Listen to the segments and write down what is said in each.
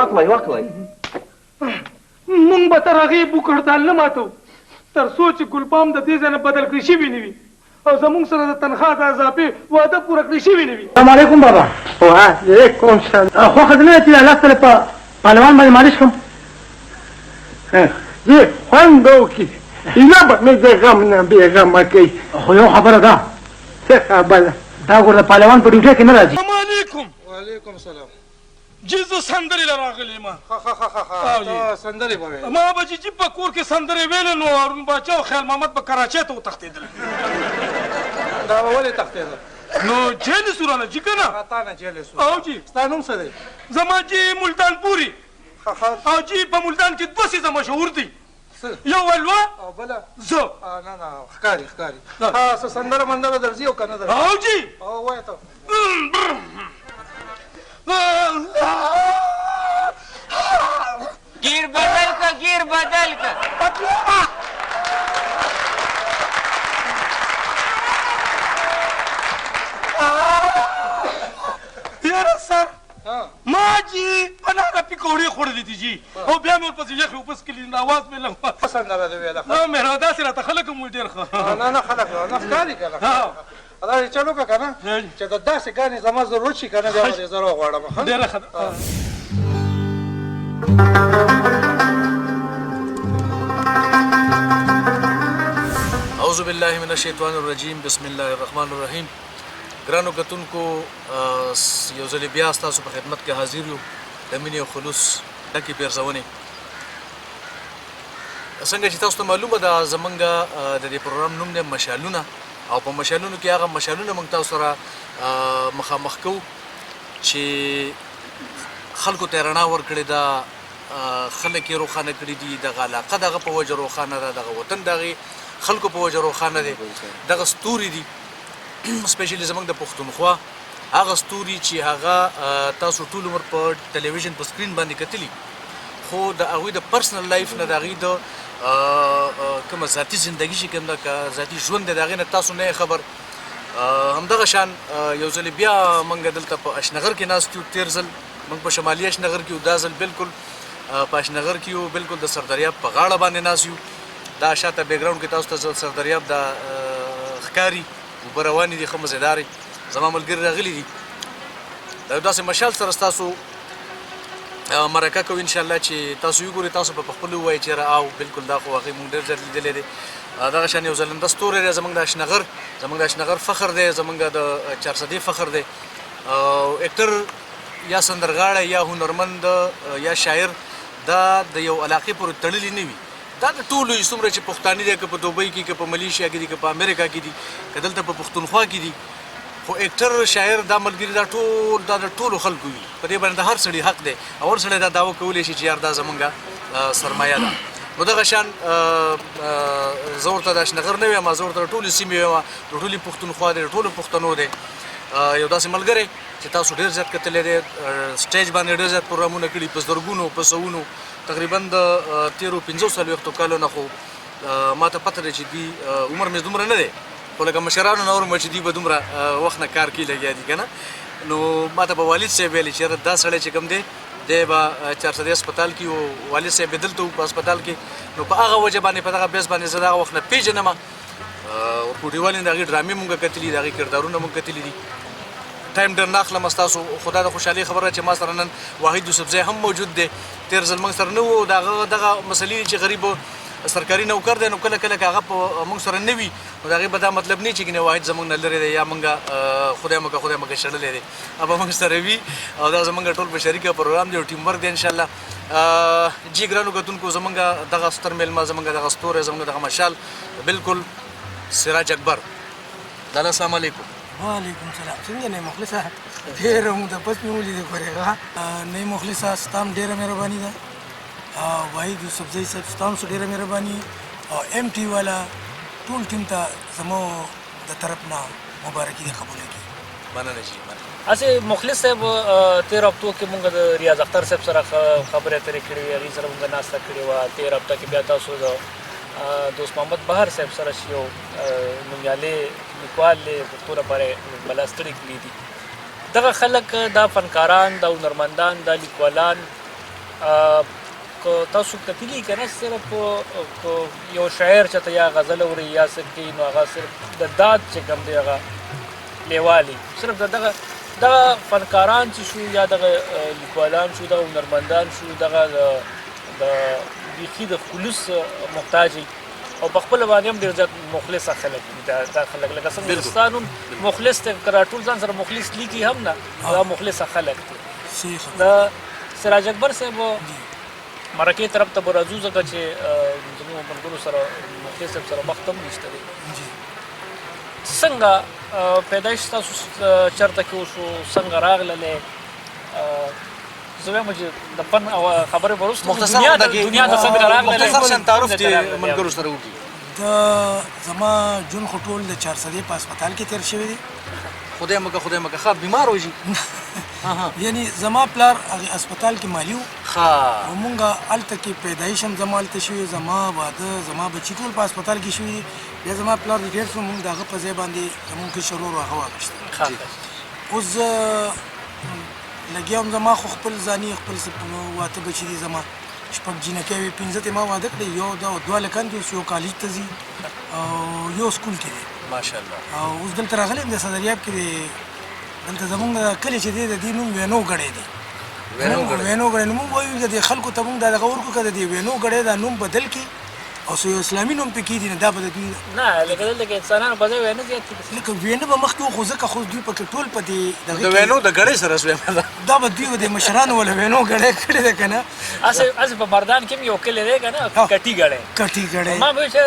واقوي واقوي مونږ به تر هغې بوک هړتال نه ماتو تر څو چې ګلپام د دې ځای نه بدل کړی شوي نه وي او زمونږ سره د تنخوا د اضافې وعده پوره کړی شوي نه وي. السلام علیکم بابا. وعلیکم السلام. خوښه دې نه ده چې الله تعالی په پهلوان باندې مالش کړم؟ دې خوند به وکړي ایله به مې د غم نه بېغمه کوي. خو یو خبره ده، څه خبره؟ دا ګوره د پهلوان په ډیوټۍ کې نه راځي. السلام علیکم. وعلیکم السلام. جی زه سندرې له راغلی یم. سندرې به ویلې؟ ما به چې په کور کې سندرې ویلې نو هارون باچا او خیال محمد به کراچۍ ته وتښتېدل. دا به ولې تښتېدل؟ نو جیل یې سورانه جي که نه؟ تا نه جیل یې او جي ستا نوم څه دی؟ زما جي ملتان پوري. او جي په ملتان کې دوه څیزه مشهور دي، یو الوا او بله زه. نه نه ښکاري ښکاري. څه سندره مندره درځي او که نه درځي؟ او جي او وایه ته. گیر بدل کا گیر بدل کا یاره سر ما جي پناره پکوړې خوړلې دي جي او بیا مې ورپسې یخې اوبه څکلي نو اواز مې لږ څه سندره دې ویله؟ مهربا داسې راته خلک هم ډېر ښه. نه نه خلک نه ښکاري که نه دا دې چل وکړه که نه چې د داسې ګانې زما ضرورت شي که نه بیا به دې زه راغواړم. ډېره ښه ده. اعوذ بالله من الشیطان الرجیم بسم الله الرحمن الرحیم. ګرانو کتونکو یو ځل بیا ستاسو په خدمت کې حاضر یو د مینې او خلوص ډکې پیرزونې. څنګه چې تاسو ته معلومه ده زمونږ د دې پروګرام نوم دی مشالونه، او په مشالونو کې هغه مشالونه موږ تاسو سره مخامخ کوو چې خلکو ته رڼا ورکړې ده، خلک یې روښانه کړي دي، دغه علاقه دغه په وجه روښانه ده، دغه وطن دغې خلکو په وجه روښانه دی، دغه ستوري دي سپیشلی زمونږ د پښتونخوا هغه ستوري چې هغه تاسو ټول عمر په ټلویزیون په سکرین باندې کتلي، خو د هغوی د پرسنل لایف نه د هغوی د کومه ذاتي زندګي چې کوم ده که ذاتي ژوند دی د هغې نه تاسو نه یې خبر. همدغه شان یو ځل بیا موږ دلته په اشنغر کې ناست یو، تېر ځل موږ په شمالي اشنغر کې یو، دا ځل بالکل په اشنغر کې یو، بالکل د سردریاب په غاړه باندې ناست یو. دا شاته بیکګراونډ کې تاسو ته سردریاب دا ښکاري، اوبه روانې دي ښه مزېدارې. زما ملګري راغلي دي د یو داسې مشال سره ستاسو مرکه کوو انشاءالله چې تاسو وګورئ، تاسو به په خپله ووایئ چېرې او بالکل دا خو هغې مونږ ډېر ځل لیدلی دی. دغه شان یو ځلنده ستوری دی زموږ د اشنغر، زموږ د اشنغر فخر دی، زموږ د چارسدې فخر دی. اکټر یا سندرغاړی یا هنرمند یا شاعر دا د یو علاقې پورې تړلی نه وي، دا د ټولو څومره چې پښتاني دی، که په دوبۍ کې، که په ملیشیا کې دي، که په امریکا کې دي، که دلته په پښتونخوا کې دي، خو اکټر شاعر دا ملګري دا ټول دا د ټولو خلکو وي. په دې باندې د هر سړي حق دی او هر سړی دا دعوه کولی شي چې یار دا زمونږ سرمایه ده. نو دغه شان زه ورته د اشنغر نه ویم، زه ورته د ټولې سیمې ویم، د ټولې پښتونخوا دی، د ټولو پښتنو دی. یو داسې ملګری چې تاسو ډېر زیات کتلی دی، سټیج باندې ډېر زیات پروګرامونه کړي په زرګونو په سوونو، تقریبا د 13-15 کالو نه. خو ما ته پته دی چې دوی عمر مې دومره نه دی، خو لکه مشرانو نه اورم چې دوی به دومره وخت نه کار کې لګیا دي که نه. نو ما ته به والد صاحب ویلي چې یاره دا سړی چې کوم دی دی به چارسدې هسپتال کې و، والد صاحب یې دلته و په هسپتال کې. نو په هغه وجه باندې په دغه بیس باندې زه د هغه وخت نه پېژنم. ورکوټیوالې د هغې ډرامې مونږ کتلي دي، د هغې کردارونه مونږ کتلي دي. ټایم ډېر نه اخلم ستاسو، خو دا د خوشحالۍ خبره چې ما سره نن واحد یوسفزی هم موجود دی. تېر ځل موږ سره نه و، د هغه دغه مسلې دي چې غریب سرکاري نوکر دی، نو کله کله که هغه په موږ سره نه وي نو د هغې به دا مطلب نه چې ګنې واحد زموږ نه لرې دی یا موږ خدای مکه شړلی دی، به موږ سره وي. او دا زموږ ټول په شریکه پروګرام دی او ټیم ورک دی انشاءالله. جي ګرانو کتونکو زموږ دغه ستر میلمه، زموږ دغه ستوری، زموږ دغه مشال بالکل سراج اکبر. لالا السلام علیکم. وعلیکم السلام. څنګه نه مخلصه؟ ډېره موده پس مې ولیدې ګورې نه مخلصه، ستا هم ډېره مهرباني ده. واحد یوسفزی صاحب ستا هم ډېره مهرباني، او ایم ټي والا ټول ټیم ته زمو د طرف نه مبارکي دې قبوله کړي. مننه جي، مننه. اسې مخلص صاحب تېر هفتو کې مونږ د ریاض اختر صاحب سره خبرې اترې کړې وې، هغې سره مونږ ناسته کړې وه. تېر هفته کې بیا تاسو د دوست محمد بهر صاحب سره چې یو نومیالی لیکوال دی پښتو لپاره بلا ستړي کړي دي. دغه خلک دا فنکاران، دا هنرمندان، دا لیکوالان که تاسو کتلی کنه صرف یو شاعر چې یا غزل اوري یا سکي نو هغه صرف د داد چې کوم دی هغه لیوالي صرف دغه فنکاران چې شو یا دغه لیکوالان شو دغه هنرمندان شو دغه د بیخي د خلوص محتاجي او په خپل باندې هم ډېر زیات مخلص خلک دي دا خلک لکه څنګه هندوستان هم مخلص ته ټول ځان سره مخلص لیکي هم نه دا مخلص خلک دي دا سراج اکبر صاحب مرکې طرف ته به راځو ځکه چې زموږ ملګرو سره مخلص صاحب سره وخت هم نشته دی څنګه پیدایش تاسو چېرته کې وشو څنګه راغللی زه وایم چې د فن او خبرې به وروسته دنیا ته څنګه راغللی مختصر شان تعارف دې ملګرو سره وکړي د زما ژوند خو ټول د 400 په هسپتال کې تېر شوی دی خدای مکه ښه بیمار وژي یعنی زما پلار هغې هسپتال کې مالي و ښه او مونږ هلته کې پیدایش هم زما هلته شوي زما واده زما بچي ټول په هسپتال کې شوي دي بیا زما پلار ریټیر شو مونږ د هغه په ځای باندې زمونږ کشر ورور هغه واخیسته اوس زه لګیا یم زما خو خپل ځاني خپل واته بچي دي زما شپږ جینکۍ وي 15 ته ما واده کړی یو د 2 هلکان دي اوس یو کالج ته ځي او یو سکول کې دی ماشاءالله او اوس دلته راغلی یم د صدریاب کې دی دلته زمونږ کلی چې دی د دې نوم وینو ګړی دی وینو ګړی نو موږ وایو د دې خلکو ته موږ دا دغه ورکړو که د دې وینو ګړی دا نوم بدل کړي او څه یو اسلامي نوم پکې دي نو دا به د دوی نه لکه دلته کې انسانانو په ځای وینه زیات دي لکه وینه به مخکې وو خو ځکه خو دوی پکې ټول په دې دغه د وینو د ګړۍ سره شوی دا به دوی د مشرانو ولا وینو ګړی کړی دی که نه اسې په مردان کې هم یو کلی دی که نه کټي ګړی کټي ګړی ما به چې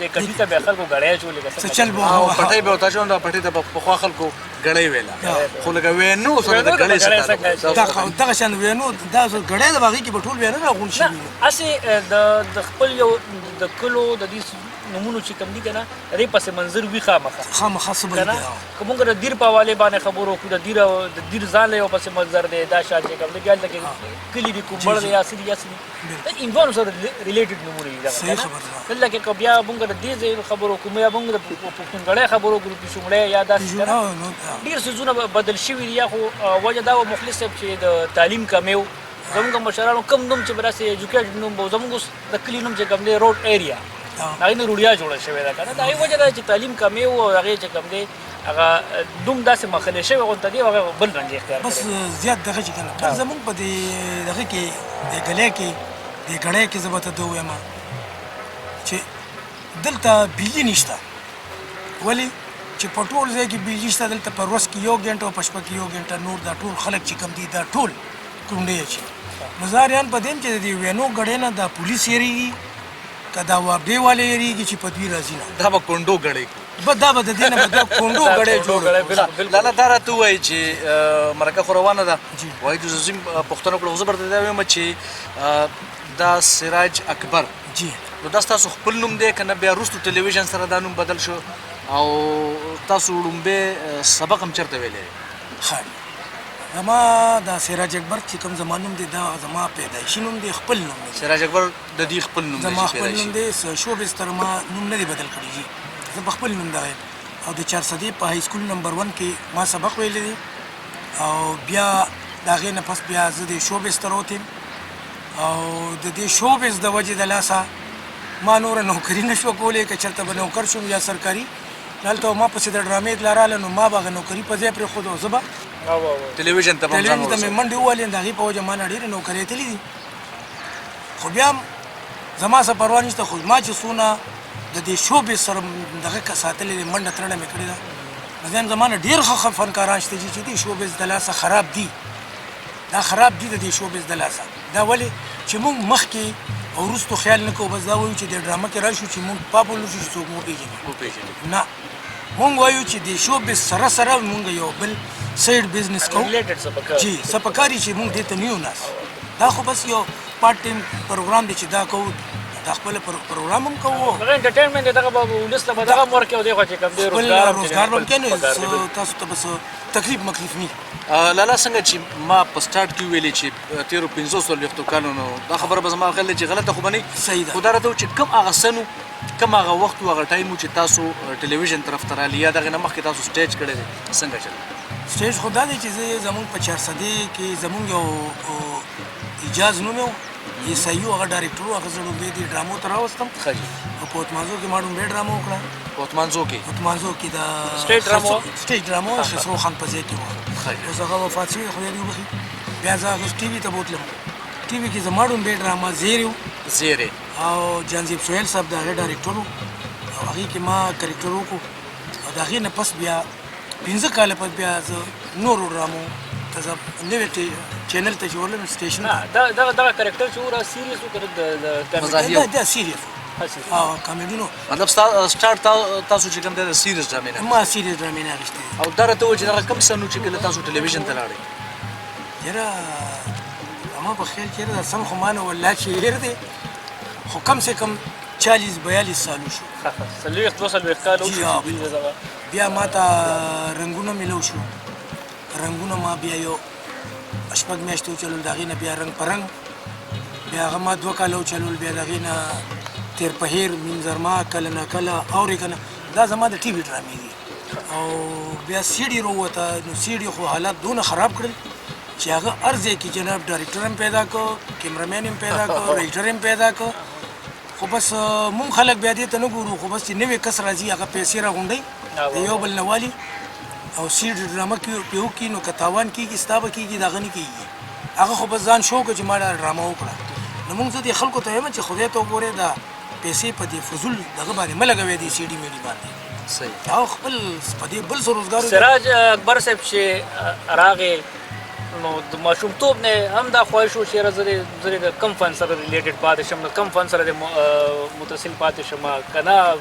د کټي ته به خلکو ګړی اچولې که څه چل به او پټۍ به ورته اچول دا پټۍ ته به پخوا خلکو ګړۍ ویله خو لکه وینو سره د ګړۍ سره دغه شان وینو دا ګړی د هغې کې به ټول وینه راغونډ شوي وي اسې د خپل یو د کلو د دې نومونو چې کوم دي که نه د دې پسې منظر وي خامخا څه به وي که مونږ د دیر په حوالې باندې خبرو وکړو د دیر ځان له یو پسې منظر دی دا شان چې کوم دی بیا هلته کې کلي دي کومبړ دی یا څه دي یا څه دي د هندوانو سره ریلیټډ نومونه دي دغه دلته کې که بیا مونږ د دې ځای خبرو وکړو یا مونږ د پښتونګړۍ خبرو وکړو پیشونګړۍ یا داسې که نه ډېر څیزونه بدل شوي دي یا خو وجه دا وه مخلص صاحب چې د تعلیم کمی و زموږ مشرانو کم نوم چې به داسې ایجوکیټډ نوم به زموږ د کلي نوم چې کوم دی روډ ایریا هغې نه روډیا جوړه شوې ده که نه د هغې وجه دا چې تعلیم کمی و او هغې چې کوم دی هغه دوم داسې مخلې شوی غونته دی او هغه بل رنګ اختیار بس زیات دغه چې که نه بل زموږ په دې دغه کې دې ګلی کې دې ګړی کې زه به ته ده ووایم چې دلته بجلي نشته ولې چې په ټول ځای کې بجلي شته دلته په ورځ کې 1 غنټه او په شپه کې 1 غنټه نور دا ټول خلک چې کوم دي دا ټول کونډې اچي نو زه حیران په دې یم چې د دې وینو ګړۍ نه دا پولیس یېرېږي که دا واپډې والے یېرېږي چې په دوی راځي نه دا به کونډو ګړۍ دا به د دې نه به دا کونډو ګړۍ جوړ لالا دا راته ووایي چې مرکه خو روانه ده وایي د زم پوښتنه کړو زه برته دا وایم چې دا سراج اکبر جی نو دا ستاسو خپل نوم دی که نه بیا وروستو ټلویزیون سره دا نوم بدل شو او تاسو لومبی سبق هم چېرته ویلی ښه زما دا سراج اکبر چې کوم زما نوم دی دا زما پیدایشي نوم دی خپل نوم دی سراج اکبر د دې خپل نوم دی زما خپل نوم دی شوبز تر ما نوم نه دی بدل کړی جي زه په خپل نوم دغه او د 400 په های سکول نمبر 1 کې ما سبق ویلی دی او بیا د هغې نه پس بیا زه د شوبز ته راوتم او د دې شوبز د وجې د لاسه ما نوره نوکري نه شوه کولی که چېرته به نوکر شوم یا سرکاري هلته ما پسې د ډرامې تله راغله نو ما به هغه نوکري په ځای پرېښود او زه به ټلویزیون ته مې منډې ووهلې د هغې په وجه ما نه ډېرې نوکرۍ تللي دي خو بیا هم زما څه پروا نشته خو ما چې څونه د دې شوبې سره دغه ساتلې دی منډه ترړه مې کړې ده نو زه یم زما نه ډېر ښه فنکاران شته چې دې شوبز د لاسه خراب دي دا خراب دي د دې شوبز د لاسه دا ولې چې موږ مخکې او وروستو خیال نه کوو بس دا وایو چې د ډرامه کې راشو چې موږ پاپولر شو چې څوک مو وپېژني نه مونږ وایو چې د شوبز سره سره مونږ یو بل سایډ بزنس کوو جی څه پکار چې مونږ دې ته نه یو ناست دا خو بس یو پارټ ټایم پروګرام دی چې دا کوو دا خپل پروګرام هم کوو هغه انټرټینمنټ دغه به ولس ته به دغه هم ورکوي دی خو چې کوم دی روزګار به هم کوي تاسو ته بس تکلیف مکلیف نه لالا څنګه چې ما په سټارټ کې ویلې چې 13-15 کالو نو دا خبره به زما خیال دی چې غلطه خو به نه صحیح ده خو دا راته و چې کوم هغه سن و کوم هغه وخت و هغه ټایم و چې تاسو ټلویزیون طرف ته رالي یا دغې نه مخکې تاسو سټیج کړی دی څنګه چل سټیج خو دا دی چې زه زمونږ په 400 کې زمونږ اجاز نوم یو ایسایو هغه ډایرکټر هغه زه لومبې دې ډرامو ته راوستم ښه جي او په اتمانزو کې ما لومبې ډرامه وکړه په اتمانزو کې اتمانزو کې د سټیج ډرامه وه؟ سټیج ډرامه وه خسرو خان په ځای کې وه ښه جي اوس هغه وفات شوی خدای دې وبخي بیا زه هغه ټي وي ته بوتلم ټي وي کې زما لومبې ډرامه زیری و زیرې او جانزیب سهیل صاحب د هغې ډایرکټر و او هغې کې ما کرکټر وکړو او د هغې نه پس بیا 15 کاله پس بیا زه نورو ډرامو ته زه نوې چینل ته چې ورلم سټیشن دغه کرکټر چې ورا سیریس وکړه د مزاحیه دا سیریس او کامیډي نو مطلب سٹارټ تاسو چې کوم د سیریز ډرامې نه ما سیریس ډرامې نه اخیستې او دا راته وایي چې دغه کوم سنو چې کله تاسو ټلویزیون ته لاړئ یاره زما په خیال کې یاره دا سم خو ما نه والله چې هېر دی خو کم سے کم 40-42 سالو شو څلوېښت 240 کاله جی ها بیا ما ته رنګونه میلو شو رنګونه ما بیا یو شپږ میاشتې وچلول د هغې نه بیا رنګ په رنګ بیا هغه ما 2 کاله وچلول بیا د هغې نه تیر په هیر مینځرما کله نه کله اورې که نه دا زما د ټي وي ډرامې دي او بیا سی ډي راووته نو سی ډي خو حالات دونه خراب کړل چې هغه هر ځای کې جناب ډایرکټر هم پیدا کړ کیمرامین هم پیدا کړ رایټر هم پیدا کړ خو بس مونږ خلک بیا دې ته نه ګورو خو بس چې نوی کس راځي هغه پیسې راغونډوي د یو بل نه والي او سی ډي ډرامه کې پې وکړي نو که تاوان کېږي ستا به کېږي د هغه نه کېږي هغه خو بس ځان شو کړه چې ما دا ډرامه وکړه نو مونږ زه دې خلکو ته وایم چې خدای ته وګورئ دا پیسې په دې فضول دغه باندې مه لګوئ دې سی ډي میډي باندې صحیح او خپل په دې بل څه روزګار سراج اکبر صاحب چې راغې نو د ماشومتوب نه هم دا خواهش و چې زه د کم فن سره ریلیټډ پاتې شم د کم فن سره متصل پاتې شم که نه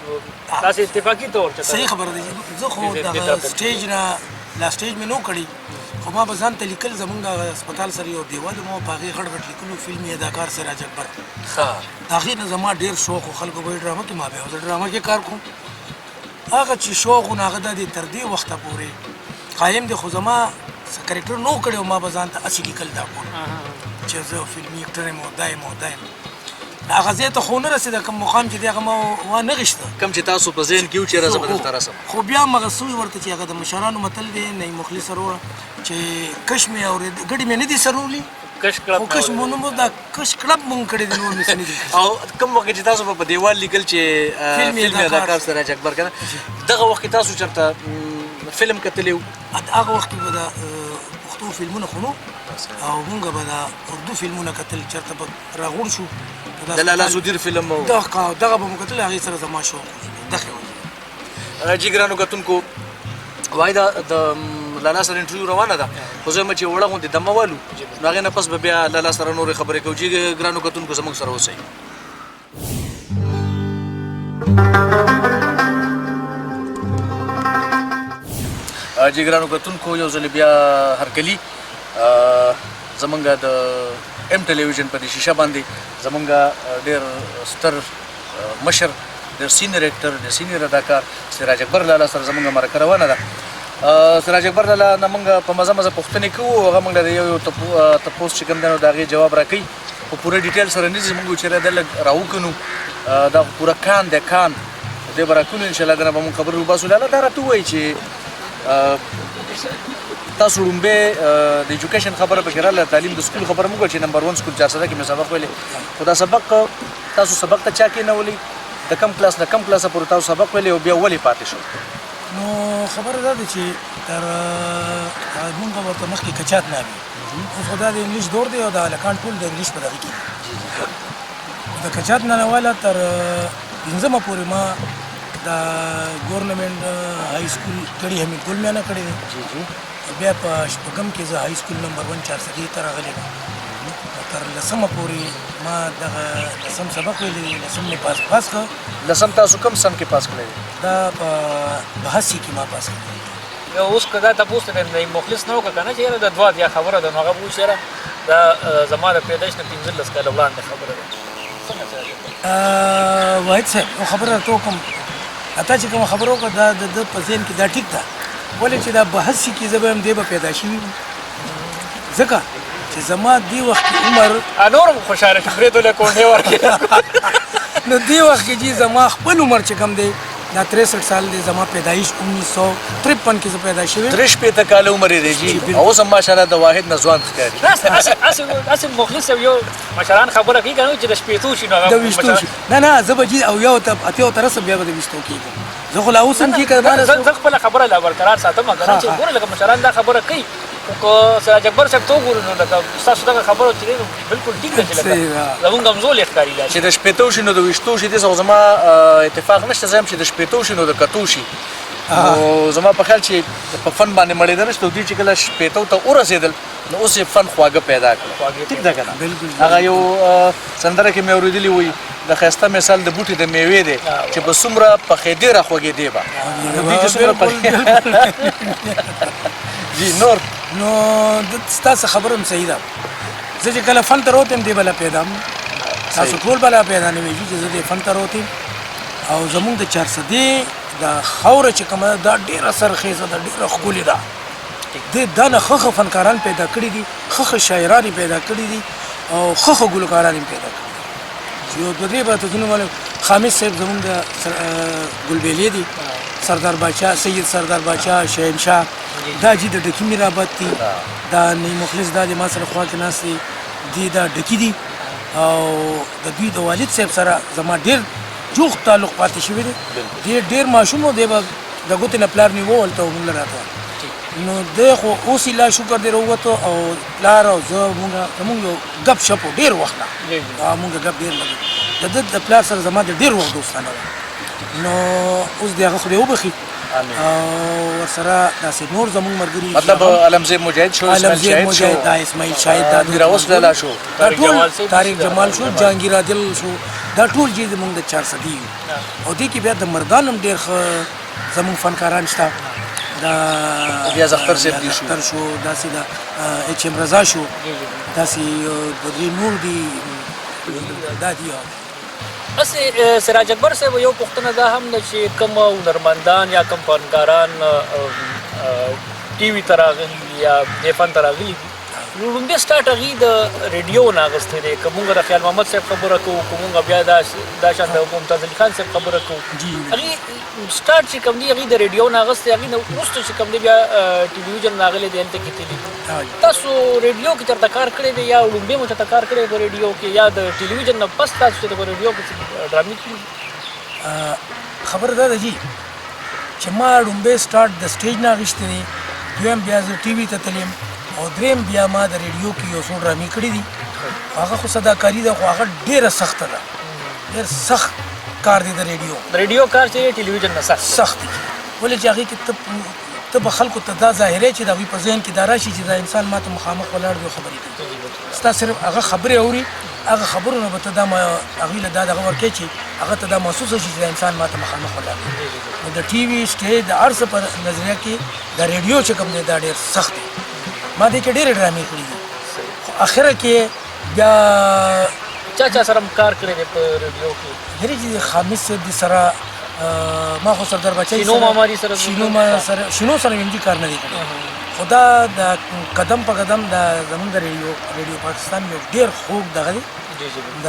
داسې اتفاقي طور چې صحیح خبره ده زه خو دغه سټیج نه لا سټیج مې نو کړی خو ما به ځان ته لیکل زمونږ هسپتال سره یو دیوال ما په هغې غټ غټ لیکلو فلمي اداکار سراج اکبر ښه د هغې نه زما ډېر شوق و خلکو به یې ډرامه کې ما بیا زه ډرامه کې کار کوم هغه چې شوق و نو هغه دا دی تر دې وخته پورې قایم دی خو زما کرکټر نو کړی و ما به ځان ته هسې لیکل دا کول چې زه فلمي اکټر یم او دا یم او دا یم هغه ځای ته خو نه رسېده کوم مقام چې دی هغه ما وانه غېشته کم چې تاسو په ذهن کې و چې راځه به دلته راسم خو بیا مغه سوی ورته چې هغه د مشرانو متل دی نه مخلص سروره چې کش مې اورېد ګډې مې نه دي سرولي کش کلب خو کش مو نو دا کش کلب مونږ کړی دی نور مې څه نه دي او کوم وخت چې تاسو په دیوال لیکل چې فلمي اداکار سراج اکبر کنه دغه وخت تاسو چرته فلم کتلی و هغه وخت کې به د پښتو فلمونه خو نو او مونږ به د اردو فلمونه کتل چېرته به راغونډ شو د لالا زودیر فلم و دغه به مو کتل هغې سره زما شوق دغې وجې جی ګرانو کتونکو وایي دا د لالا سره انټرویو روانه ده خو زه یم چې وړه غوندې دمه والو نو هغې نه پس به بیا لالا سره نورې خبرې کوو جی ګرانو کتونکو زموږ سره اوسئ جی ګرانو کتونکو یو ځل بیا هرکلي زمونږ د ایم ټلویزیون په دې شیشه باندې زمونږ ډېر ستر مشر ډېر سینیر اکټر ډېر سینیر اداکار سراج اکبر لالا سره زمونږ مرکه روانه ده سراج اکبر لالا نه موږ په مزه مزه پوښتنې کوو هغه موږ له یو تپوس چې کوم دی نو د هغې جواب راکوي په پوره ډیټیل سره نه ځي موږ چېرې دا لږ راوکنو دا پوره کان دی کان دې به راکونو انشاءالله دنه به موږ خبرې وباسو لالا دا راته ووایي چې تاسو لومبې د ایجوکیشن خبره پکې راغله تعلیم د سکول خبره مو وکړه چې نمبر 1 سکول 400 کې مې سبق ویلی خو دا سبق تاسو سبق ته چا کېنولي د کم کلاس نه کم کلاسه پورې تاسو سبق ویلی او بیا ولې پاتې شو نو خبره دا ده چې تر مونږ ورته مخکې کچات نه وي اوس خو دا د انګلیش دور دی او د هلکان ټول د انګلیش په دغه کې د کچات نه والا تر 15مه پورې ما د ګورنمنټ های سکول کړي حمید ګل میانه کړی دی بیا په شپږم کې زه های سکول نمبر 1 400 ته راغلی تر 10مه پورې ما دغه 10م سبق ویلی 10م مې پاس کړ 10م تاسو کوم سم کې پاس کړی دا په 82 کې ما پاس کړی یو اوس که دا تپوس ته د مخلص نه وکړه که نه چې یاره د دوه یا خبره ده نو هغه به وایي چې یاره دا زما د پیدایش نه 15 کاله وړاندې خبره ده څنګه واحد صاحب یو خبره راته وکړم اته چې کومه خبره وکړه دا د په ذهن کې دا ټیک ده ولې چې دا 82 کې زه به هم دې به پیدا شوي وم ځکه چې زما دې وخت کې عمر نور هم خوشحاله شو برېدو له کونډې ورکړې نو دې وخت کې چې زما خپل عمر چې کوم دی دا 63 سال دی زما پیدایش 1953 کې زه پیدا شوی 63 کال عمر دی جی اوس هم ماشاءالله د واحد نه ځوان ښکاري اسه مخلص یو مشران خبره کوي کنه چې د شپېتو شي نو د وشتو شي نه زه به جي او یو ته اته تر سم بیا به د وشتو کېږم زه خو لا اوس هم چې کړم زه خپل خبره لا برقرار ساتم مګر چې ګوره لکه مشران دا خبره کوي کو سراج اکبر صاحب تو ګورو نو لکه تاسو دا خبره چې بالکل ټیک ده چې لکه زمونږ کمزور ښکاري دا چې د شپېتو شي نو د وشتو شي د زما اتفاق نشته زم چې د شپېتو شي نو د کتو شي او زما په خیال چې په فن باندې مړېدل نشته دوی چې کله شپېتو ته ورسېدل نو اوس یې فن خواږه پیدا کړ ټیک ده کنه هغه یو سندره کې مې اورېدلی وي د ښایسته مثال د بوټي د میوې دی چې په څومره پخې ډېره خوږې دی به دوی چې څومره جی نور نو ستاسو خبره هم صحیح ده زه چې کله فن ته روتم دی بله پیدا تاسو ټول بله پیدا نه ویږي چې زه د فن ته روتم او زمونږ د 400 د خاوره چې کومه دا ډېره سرخیزه ده ډېره ښکلې ده د دا نه ښه فنکاران پیدا کړي دي ښه شاعران پیدا کړي دي او ښه ګلوکاران پیدا کړي دي یو دوه درې به تاسو معلوم خامس صاحب زمونږ د ګلبېلې دي سردار باچا سید سردار باچا شهنشاه دا جی د ډکی میراباد دي دا نی مخلص دا د ما سره خوا کې ناست دي دا ډکی دي او د دوی د والد صاحب سره زما ډېر جوخ تعلق پاتې شوی دی ډېر ماشوم دی به د ګوتې نه پلار نیو ولته موږ راته نو دی خو اوس لا شکر دی راووتو او پلار او زه موږ یو ګپ شپ ډېر وخت نه موږ ګپ ډېر لګي د پلار سره زما د ډېر وخت دوستانه نو اوس دی هغه خدای وبخي او ورسره داسې نور زموږ ملګري مطلب علمزی مجاهد شو اسماعیل شاهد شو دا اسماعیل شاهد دا میراوس لالا شو طارق جمال شو جهانگیر عادل شو دا ټول چې زموږ د 400 دي او دې کې بیا د مردان هم ډېر ښه زموږ فنکاران شته دا ریاض اختر صاحب دي شو داسې دا اچ ام رضا شو داسې د نور دي دا دي اسه سراج اکبر صاحب یو پښتنه دا هم نه چې کوم هنرمندان یا کوم فنکاران ټي وي ته راغلي یا د فن ته راغلي لومړی سټارټ هغې د ریډیو نه اخیستی دی که مونږ د خیال محمد صاحب خبره کوو که مونږ بیا دا شان د ممتاز علي خان صاحب خبره کوو هغې سټارټ چې کوم دی هغې د ریډیو نه اخیستی هغې نه وروسته چې کوم دی بیا ټلویزیون راغلی دی هلته کتلي تاسو ریډیو کې چېرته کار کړی دی یا لومړی مو چېرته کار کړی په ریډیو کې یا د ټلویزیون نه پس تاسو چېرته په ریډیو کې ډرامې کړي خبره دا ده جي چې ما لومړی سټارټ د سټیج نه اخیستی دی دویم بیا زه ټي وي ته تلیم او دریم بیا ما د ریډیو کې یو څو ډرامې کړي دي هغه خو صداکاري ده خو هغه ډېره سخته ده ډېر سخت کار دی د ریډیو کار چې ټلویزیون نه سخت دی ولې چې هغې کې ته به خلکو ته دا ظاهری چې د هغوی په ذهن کې دا راشي چې دا انسان ما ته مخامخ ولاړ دی او خبرې کوي ستا صرف هغه خبرې اوري هغه خبرونه به ته دا هغوی له دا دغه ورکوي چې هغه ته دا محسوسه شي چې دا انسان ما ته مخامخ ولاړ دی نو د ټي وي سټیج د هر څه په نظریه کې د ریډیو چې کوم دی دا ډېر سخت دی ما دې کې ډېرې ډرامې کړي دي خو اخره کې بیا چا سره کار کړی دی په ریډیو کې هرې چې خامس صاحب دي سره ما خو سردار بچی شینو ماماري سره شینو سره مې کار نه دی کړی خو دا د قدم په قدم د زموږ د ریډیو پاکستان یو ډېر خوږ دغه دی د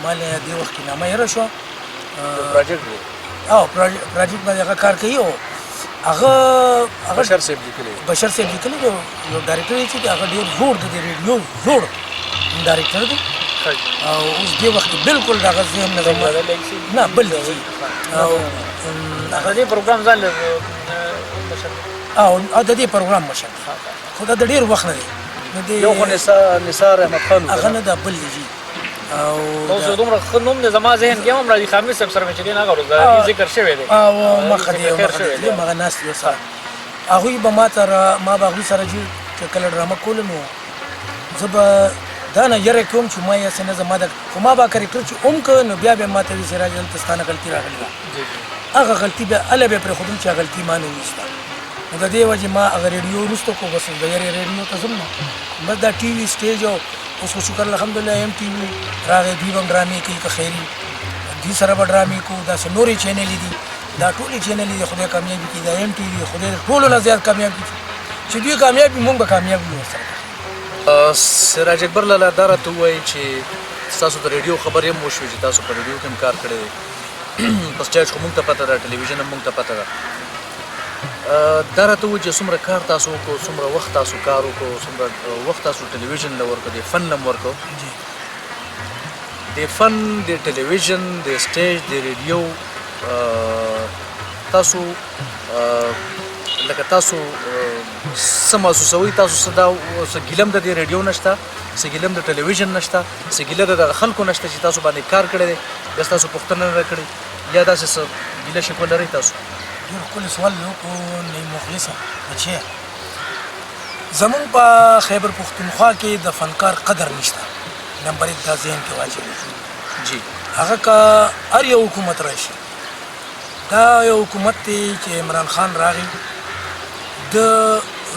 ما له دې وخت کې نامه یېره شوه پراجیکټ باندې هغه کار کوي او هغه بشر صاحب لیکلی یو ډایرکټر دی چې هغه ډېر زوړ دی د ریډیو زوړ ډایرکټر دی او اوس دې وخت کې بالکل دغه ذهن نه بل دی او هغه دې پروګرام ځان او د دې پروګرام مشر خو دا د ډېر وخت نه دی یو خو نثار احمد خان هغه نه دا بل دی او اوس دومره ښه نوم دی زما ذهن کې هم راځي خامس صاحب سره مې چې دی نه هغه ذکر شوی دی او مخه دی مغه ناست یو سره هغوی به ما به هغوی سره چې کله ډرامه کوله نو زه به دا نه یره کوم چې ما یې څه نه زما خو ما به کرکټر چې اوم که نو بیا ما ته وي سراج دلته ستا نه غلطي راغلې ده هغه غلطي بیا هله بیا پرېښودم چې غلطي ما نه ویسته نو د دې وجې ما هغه ریډیو وروسته کو بس د یرې ریډیو ته ځم نو بس دا ټي وي سټیج او اوس خو شکر الحمدلله ایم ټي وي راغی دوی به هم ډرامې کوي که خیري دوی سره به ډرامې کوو داسې نورې چینلې دي دا ټولې چینلې دي خدای کامیابي کړي دا ایم ټي وي خدای ټولو نه زیات کامیاب کړي چې دوی کامیاب وي موږ به کامیاب وي ورسره سراج اکبر لالا دا راته ووایي چې ستاسو د ریډیو خبرې هم وشوې چې تاسو په ریډیو کې هم کار کړی دی په سټیج خو مونږ ته پته ده، ټلویزیون هم مونږ ته پته ده. دا راته ووایي چې څومره کار تاسو وکړو، څومره وخت تاسو کار وکړو، څومره وخت تاسو ټلویزیون له ورکړو، د فن له ورکړو. د فن، د ټلویزیون، د سټیج، د ریډیو تاسو لکه تاسو څه محسوسوئ؟ تاسو څه ګیله د دې ریډیو نشته، څه ګیله د ټلویزیون نشته، څه ګیله د دغه خلکو نشته چې تاسو باندې کار کړی دی، بس تاسو پوښتنه نه کړې، یا داسې څه ګیله شکوه لرئ تاسو؟ ډېر ښکلی سوال مې وکړو نعیم مخلصه بچیه. زمونږ په خیبر پښتونخوا کې د فنکار قدر نشته، نمبر 1 دا ذهن کې واچوي. جی هغه که هر یو حکومت راشي، دا یو حکومت دی چې عمران خان راغی، د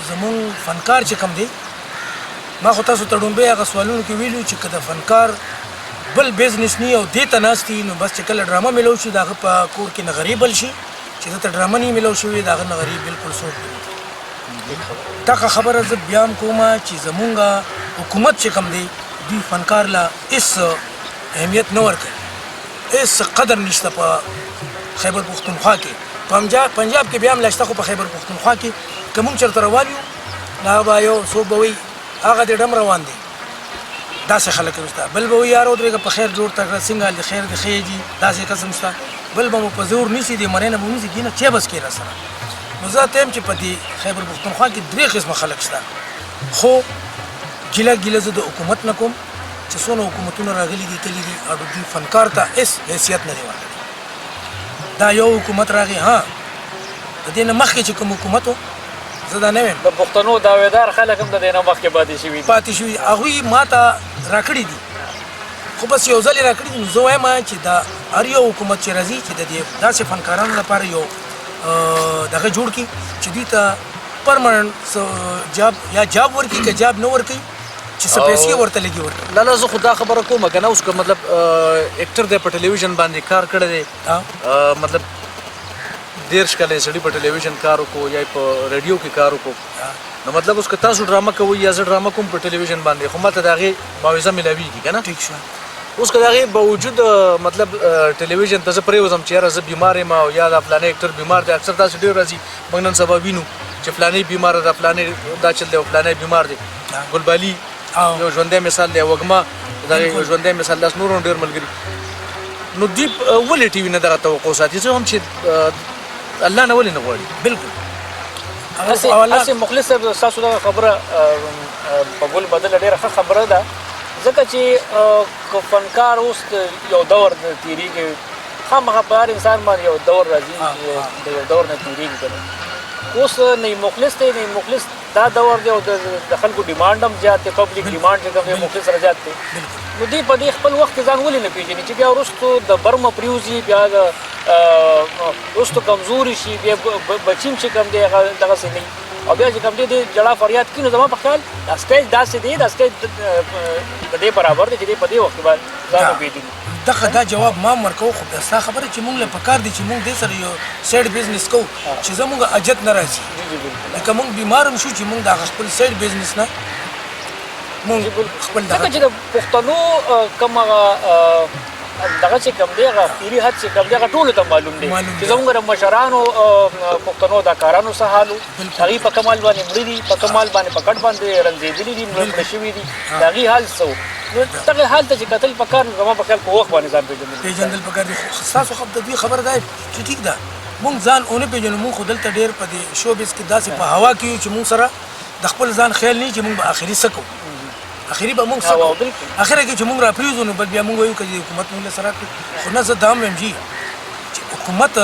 زمونږ فنکار چې کوم دی، ما خو تاسو ته ډومبی هغه سوالونو کې ویلو چې که د فنکار بل بزنس نی او دې ته ناست نو بس چې کله ډرامه میلو شي د هغه په کور کې نغري بل شي، چې دته ډرامه نه میلو شوې د هغه نغري بالکل څوک نه. دغه خبره زه بیا هم کومه چې زمونږ حکومت چې کوم دی دوی فنکار له هېڅ اهمیت نه ورکوي، هېڅ قدر نشته په خیبر پښتونخوا کې. پنجاب کې بیا هم لا شته، خو په خیبر پښتونخوا کې که مونږ چېرته روان یو نو هغه به یو څوک به وایي هغه د ډم روان دی، داسې خلک شته. بل به وایي یار ودرېږه په خیر جوړ تکړه څنګه د خیر د ښې دي، داسې قسم شته. بل به مو په زور نیسي، د مرۍ نه به ونیسي کېنه چی بس کې را سره. نو زه ته یم چې په دې خیبر پښتونخوا کې 3 قسمه خلک شته، خو ګیله زه د حکومت نه کوم چې څونه حکومتونه راغلي دي تللي دي او دوی فنکار ته هېڅ حیثیت نه دی ورکړی. دا یو حکومت راغی، ها د دې نه مخکې چې کوم حکومت و زه دا نه ویم، د پښتنو دعویدار خلک هم د دې نه مخکې پاتې شوي دي، هغوی ما ته راکړي دي، خو بس یو ځل یې راکړي دي. نو زه وایم چې دا هر یو حکومت چې راځي چې د دې داسې فنکارانو لپاره یو دغه جوړ کړي چې دوی ته پرمننټ جاب یا جاب ورکړي، که جاب نه ورکړي چې څه پیسې ورته لګي ورکړي. لالا زه خو دا خبره کومه که نه، اوس که مطلب اکټر دی په ټلویزیون باندې کار کړی دی، مطلب 13 کاله سړي په ټلویزیون کار وکړو یا په ریډیو کې کار وکړو، نو مطلب اوس که تاسو ډرامه کوئ یا زه ډرامه کوم په ټلویزیون باندې، خو ماته د هغې معاوضه میلاویږي که نه؟ ټیک شو. اوس که د هغې باوجود مطلب ټلویزیون ته زه پرېوځم چې یاره زه بیمار یم او یا دا فلانی اکټر بیمار دی، اکثر داسې ډېر راځي موږ نن سبا وینو چې فلانی بیماره ده، فلانی دا چل دی او فلانی بیمار دی. ګلبالي یو ژوندی مثال دی، وږمه د هغې یو ژوندی مثال، داس نور هم ډېر ملګري. نو دوی ولې ټي وي نه دغه توقع ساتي؟ زه هم چې الله نه ولې نه غواړي. بالکل هسې مخلص صاحب ستاسو دغه خبره په ګل بدله ډېره ښه خبره ده، ځکه چې که فنکار اوس یو دور تېرېږي، خامخا په هر انسان باندې یو دور راځي، د یو دور نه تېرېږي که نه. اوس نعیم مخلص دی، نعیم مخلص دا دور دی او د خلکو ډیمانډ هم زیات دی، پبلک ډیمانډ چې کوم دی مخلص سره زیات دی. نو دوی په دې خپل وخت کې ځان ولې نه پېژني چې بیا وروستو د برمه پرېوځي، بیا وروستو کمزوري شي، بیا بچي چې کوم دی هغه دغسې نه وي او بیا چې کوم دی د ژړا فریاد کوي. نو زما په خیال دا سټیج داسې دی، دا سټیج د دې برابر دی چې دی په دې وخت کې باید ځان وپېژني. دغه دا جواب ما هم ورکوو، خو بیا ستا خبره چې مونږ له پکار دی چې مونږ دې سره یو سایډ بزنس کوو چې زمونږ اجت نه راځي. لکه مونږ بیمار هم شو چې مونږ د هغه خپل سایډ بزنس نه مونږ خپل ځکه چې د پښتنو کوم هغه دغه چې کوم دی هغه اخري حد چې کوم دی هغه ټولو ته معلوم دی چې زموږ د مشرانو پښتنو اداکارانو څه حال و، هغوی په کمال باندې مړي دي، په کمال باندې په کټ باندې رنځېدلي دي، مړه شوي دي، د هغې حال څه و. نو دغه حال ته چې کتل پکار نو زما په خیال په وخت باندې ځان پېژندل پکار دي. ستاسو خو د دوی خبره ده چې ټیک ده مونږ ځان ونه پېژنو، مونږ خو دلته ډېر په دې شوبز کې داسې په هوا کې یو چې مونږ سره د خپل ځان خیال نه چې مونږ به آخري څه کوو، آخري به مونږ څه کوو، آخره کې چې مونږ را پرېږدو نو بل بیا مونږ وایو که حکومت مونږ له سره کړي. خو نه زه دا هم وایم چې حکومت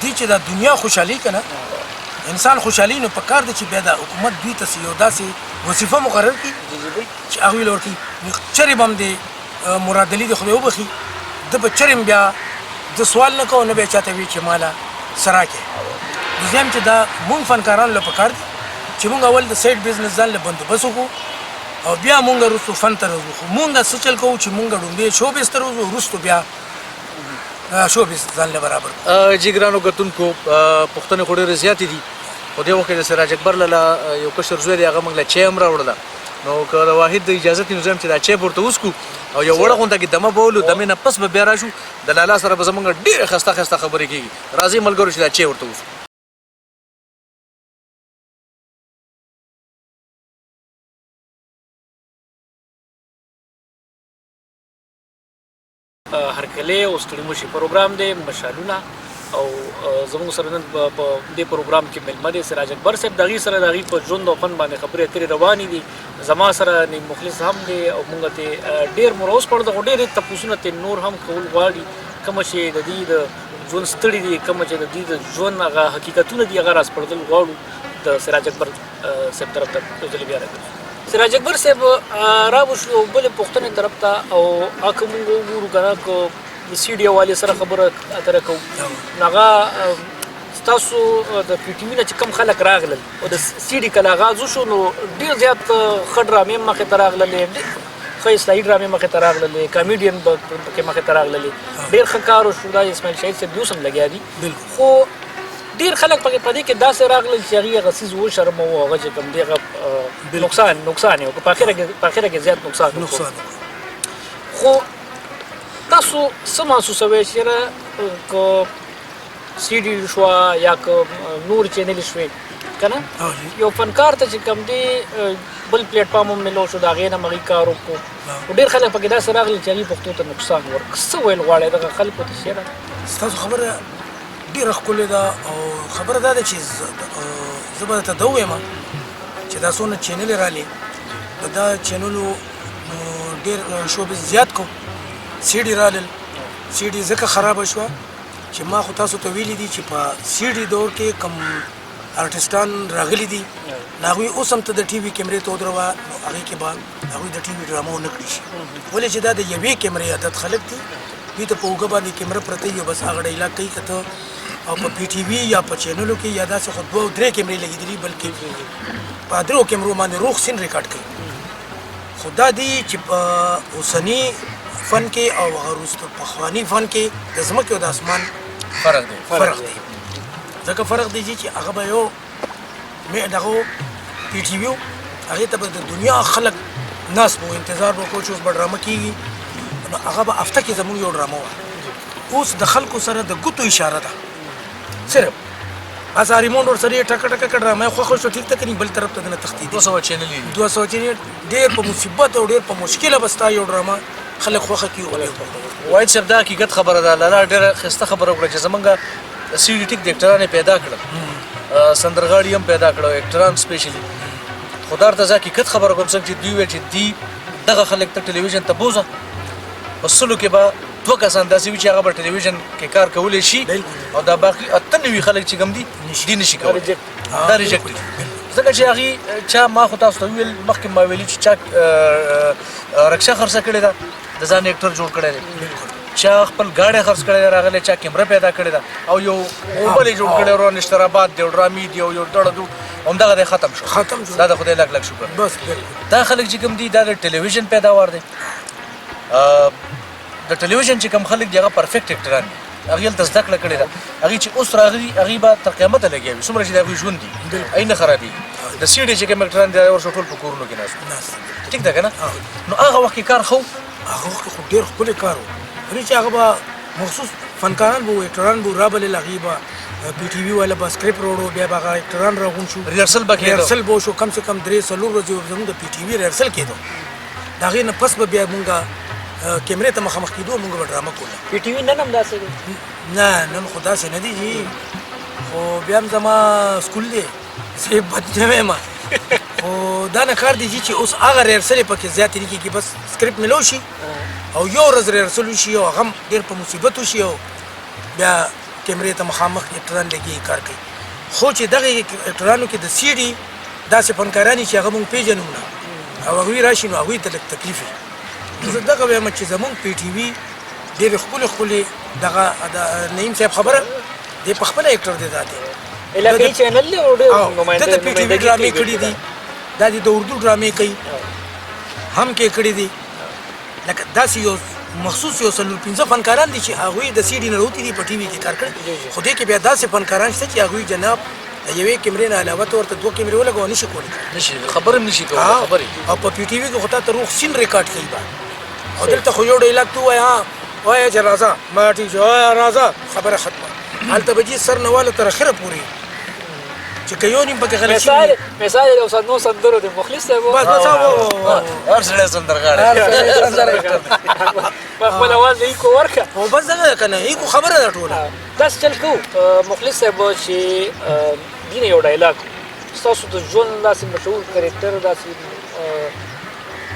دې چې دا دنیا خوشحالي که نه انسان خوشحالي، نو په کار دی چې بیا دا حکومت دوی ته یو داسې وظیفه مقرر کړي چې هغوی له ورکړي. چرې به هم د مراد علي د خدای وبخي ده به چرې هم بیا د سوال نه کوو، نه بیا چاته وي چې ماله څه راکړې. زه یم چې دا مونږ فنکارانو له پکار دي چې مونږ اول د سایډ بزنس ځان له بندوبست وکړو او بیا مونږ وروستو فن ته راځو. خو مونږ څه چل کوو چې مونږ ډومبې شوبز ته راځو، وروستو بیا شوبز ځان له برابر کړو. جی ګرانو کتونکو، پوښتنې خو ډېرې زیاتې دي، خو دې وخت کې د سراج اکبر لاله یو کشر زوی دی، هغه موږ له چای هم راوړله نو که د واحد د اجازه ته نظام چې دا چای ورته وسکو او یو وړه غونډه کې دمه بولو دمه نه پس به بیا راشو د لالا سره به زمونږ ډېر خسته خبرې کېږي راځي ملګرو چې دا چای ورته وسکو هرکلی او ستړي مشي پروګرام دی مشالونه او زموږ سره نن په دې پروګرام کې مېلمه دی سراج اکبر صاحب د هغې سره د هغې په ژوند او فن باندې خبرې اترې روانې دي زما سره نیم مخلص هم دی او موږ ته ډېر مروز پړ دغه ډېرې تپوسونه ته نور هم کول غواړي کومه چې د دې د ژوند ستړي دي کومه چې د دې د ژوند هغه حقیقتونه دي هغه راسپړدل غواړو د سراج اکبر صاحب طرف ته یو ځل بیا راځو سراج اکبر صاحب راوښو بلې پوښتنې طرف ته او هغه موږ وګورو که نه که د سی ډي والي سره خبره اتره کوو نو هغه ستاسو د پی ټي وي نه چې کوم خلک راغلل او د سی ډي کله آغاز وشو نو ډېر زیات ښه ډرامې مخې ته راغللې ښه اصلاحي ډرامې مخې ته راغللې کامیډین به پکې مخې ته راغللې ډېر ښه کار وشو دا اسماعیل شهید صاحب اوس هم لګیا دي خو ډېر خلک پکې په دې کې داسې راغلل چې هغې هغه څیز وشرمه و هغه چې کوم دی هغه نقصان یې وکړو په اخره کې زیات نقصان خو تاسو څه محسوسوئ چې یاره که سی ډي شوه یا که نور چینلې شوې که نه یو فنکار ته چې کوم دی بل پلیټ فارم هم میلو شو د هغې نه هم هغې کار وکړو خو ډېر خلک پکې داسې راغلل چې هغې پښتو ته نقصان ورکړي څه ویل غواړئ دغه خلکو ته چې یاره ستاسو خبره ډېره ښکلې ده او خبره دا ده چې زه به درته دا ووایم چې دا څونه چینلې رالې دا چینلو ډېر شوبز زیات کو سی ډي رالل سی ډي ځکه خرابه شوه چې ما خو تاسو ته ویلي دي چې په سی ډي دور کې کم آرټسټان راغلي دي هغوی اوس هم ته د ټي وي کیمرې ته ودروه نو هغې کې به هغوی د ټي وي ډرامه ونه کړي شي ولې چې دا د یوې کیمرې عادت خلک دي دوی ته په اوږه باندې کیمره پرته وي بس هغه ډایلاګ کوي که ته او په پی ټي وي یا په چینلو کې یا داسې خو 2 او 3 کیمرې لګېدلي بلکې په 3 کیمرو باندې روغ سین ریکارډ کوي خو دا دی چې په اوسني فن کې او هغه وروسته پخواني فن کې د ځمکې او د اسمان فرق دی ځکه فرق دی چې هغه به یو دغه پی ټي وي هغې ته به د دنیا خلک ناست به انتظار به وکړو چې اوس به ډرامه کېږي نو هغه به هفته کې زموږ یو ډرامه وه اوس د خلکو سره د ګوتو اشاره ده صرف هسه ریمونډ ورسره یې ټکه ټکه کړه رامه خوښه شو ټیک ته که بل طرف ته دنه تښتېدي 200 چینلې 200 چینل ډېر په مصیبت او ډېر په مشکله به ستا یو ډرامه خلک خوښه کړي واحد صاحب دا حقیقت خبره ده لالا ډېره ښایسته خبره وکړه چې زمونږ سی ډي ټیک د اکټران یې پیدا کړل سندرغاړي هم پیدا کړه اکټران سپیشلي خو دا ورته زه حقیقت خبره کوم څنګه چې دوی ویل چې دوی دغه خلک ته ټلویزیون ته بوځه په سلو کې به 2 کسان داسې وي چې هغه به ټلویزیون کې کار کولی شي او دا باقي 98 خلک چې کوم دي دي نشي کولی دا ریجکټ ځکه چې هغې چا ما خو تاسو ته وویل مخکې ما ویلي چې چا رکشه خرڅه کړې ده د ځان اکټر جوړ کړی دی چا خپل ګاډی خرڅ کړی دی راغلی چا کیمره پیدا کړې ده او یو موبایل یې جوړ کړی ورو نشترآباد دی او ډرامې دی او یو ډړه دو همدغه دی ختم شو دا د خدای لک شکر دا خلک چې کوم دي دا د ټلویزیون پیداوار دی د ټلویزیون چې کوم خلک دي هغه پرفیکټ اکټران دي هغې هلته زده کړه کړې ده هغې چې اوس راغلي هغې به تر قیامته لګیا وي څومره چې د هغوی ژوند دي هغې نه خرابېږي د سی ډي چې کوم اکټران دي ورسره ټول په کورونو کې ناست ټیک ده که نه نو هغه وخت کې کار ښه هغه وخت خو ډېر ښکلی کار و ولې چې هغه به مخصوص فنکاران به و اکټران به رابلل هغې به پی ټي وي والا به سکرپټ راوړو بیا به هغه اکټران راغون شو ریهرسل به وشو کم سے کم 3-4 ورځې زموږ د پی ټي وي ریهرسل کېدو د هغې نه پس به بیا مونږ کیمرې ته مخامخ کېدو مونږ به ډرامه کوله پی ټي وي نن هم داسې دی نه نن خو داسې نه دي جي خو بیا هم زما سکول دی زه بد نه یم خو دا نه کار دی چې اوس هغه ریهرسل یې پکې زیاتې نه کېږي بس سکرپټ میلو شي او یو ورځ ریهرسل وشي او هغه هم ډېر په مصیبت وشي او بیا کیمرې ته مخامخ اکټران لګي کار کوي خو چې دغه اکټرانو کې د سی ډي داسې فنکاران چې هغه مونږ پېژنو نه او هغوی راشي نو هغوی ته لږ تکلیف وي زه دغه وایم چې زمونږ پی ټي وي ډېرې ښکلې دغه نعیم صاحب خبره دی په خپله اکټر دی دا دی علاقایي چینل دی او ډېر ده د پی ټي وي ډرامې کړي دي دا د اردو ډرامې کوي هم کې کړي دي لکه داسې یو مخصوص یو 4-5 فنکاران دي چې هغوی د سی ډي نه راوتي دي په ټي وي کې کار کړی خو دې کې بیا داسې فنکاران شته چې هغوی جناب د یوې کیمرې نه علاوه ته ورته دوه کیمرې ولګوه نشي کولی نشي خبرې نشي کولای خبرې او په پی ټي وي کې خو تا ته روغ سین ریکارډ کوي به او دلته خو یو ډایلاګ ته ووایه ها وایه چې راځه ما ټیک شو وایه راځه خبره ختمه هلته به ځي سر نه واله تر اخره پورې چې که یو نیم پکې غلط شي مثال یو نو سندرو د مخلص صاحب بس بس هر سړی سندرغاړی په خپل اواز یې کو ورکه او بس دغه که نه هیڅ خبره ده ټوله داسې چل کوو مخلص صاحب چې دین یو ډایلاګ ستاسو د ژوند داسې مشهور کرکټر داسې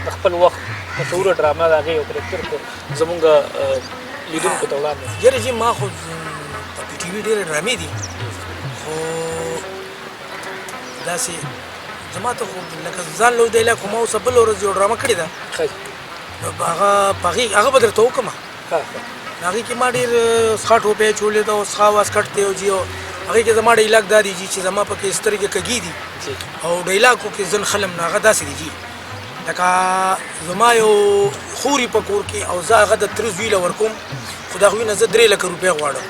د خپل وخت مشهوره ډرامه د هغې یو کرکټر زمونږ لیدونکو ته وړاندې یاره جي ما خو په پی ټي وي ډېرې ډرامې دي خو داسې زما ته خو لکه ځان لوی دی خو ما اوس بله ورځ یو ډرامه کړې ده نو هغه به درته وکړمه هغې کې ما ډېر څښا ټوپۍ چولې ده او څښا واسکټ دی او جي هغې کې زما ډایلاګ دا دی چې زما پکې سترګې کږي دي او ډایلاګو کې ځن خلم نه هغه داسې دی جي لکه زما یو خوري په کور کې او زه هغه د تره زوی له ورکوم خو د هغوی نه زه 3 لکه روپۍ غواړم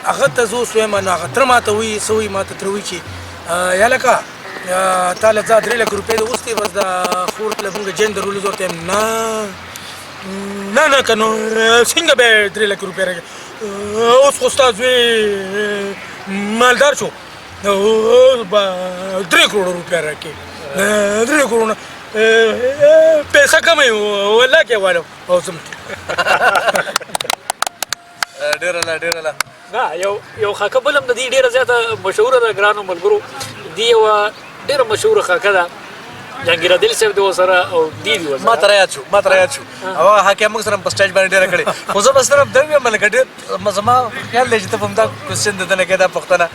هغه ته زه اوس وایم نو هغه تره ماته وایي څه وایي ما ته تره وایي چې یا لکه تا له ځه 3 لکه روپۍ د اوستې بس د خور له مونږ جین درولو زه ورته وایم نه که نو څنګه به 3 لکه روپۍ راکړې اوس خو ستا زوی مالدار شو اوس به 3 کروڑه روپۍ راکړې 3 کروڑه پیسہ کم ہے والله کې والو او سم ډېره لا نه یو خاکه بل هم د دې ډېره زیاته مشهوره ده ګرانو ملګرو دې یوه ډېره مشهوره خاکه ده جهانګیر عادل صاحب دی ورسره او دی ورسره ما ته راياد شو او هغه حکیم موږ سره په سټیج باندې ډېره کړې خو زه به صرف دا وایم لکه ډېر زما خیال دی چې ته به هم دا کوېسچن د ده نه کوې دا پوښتنه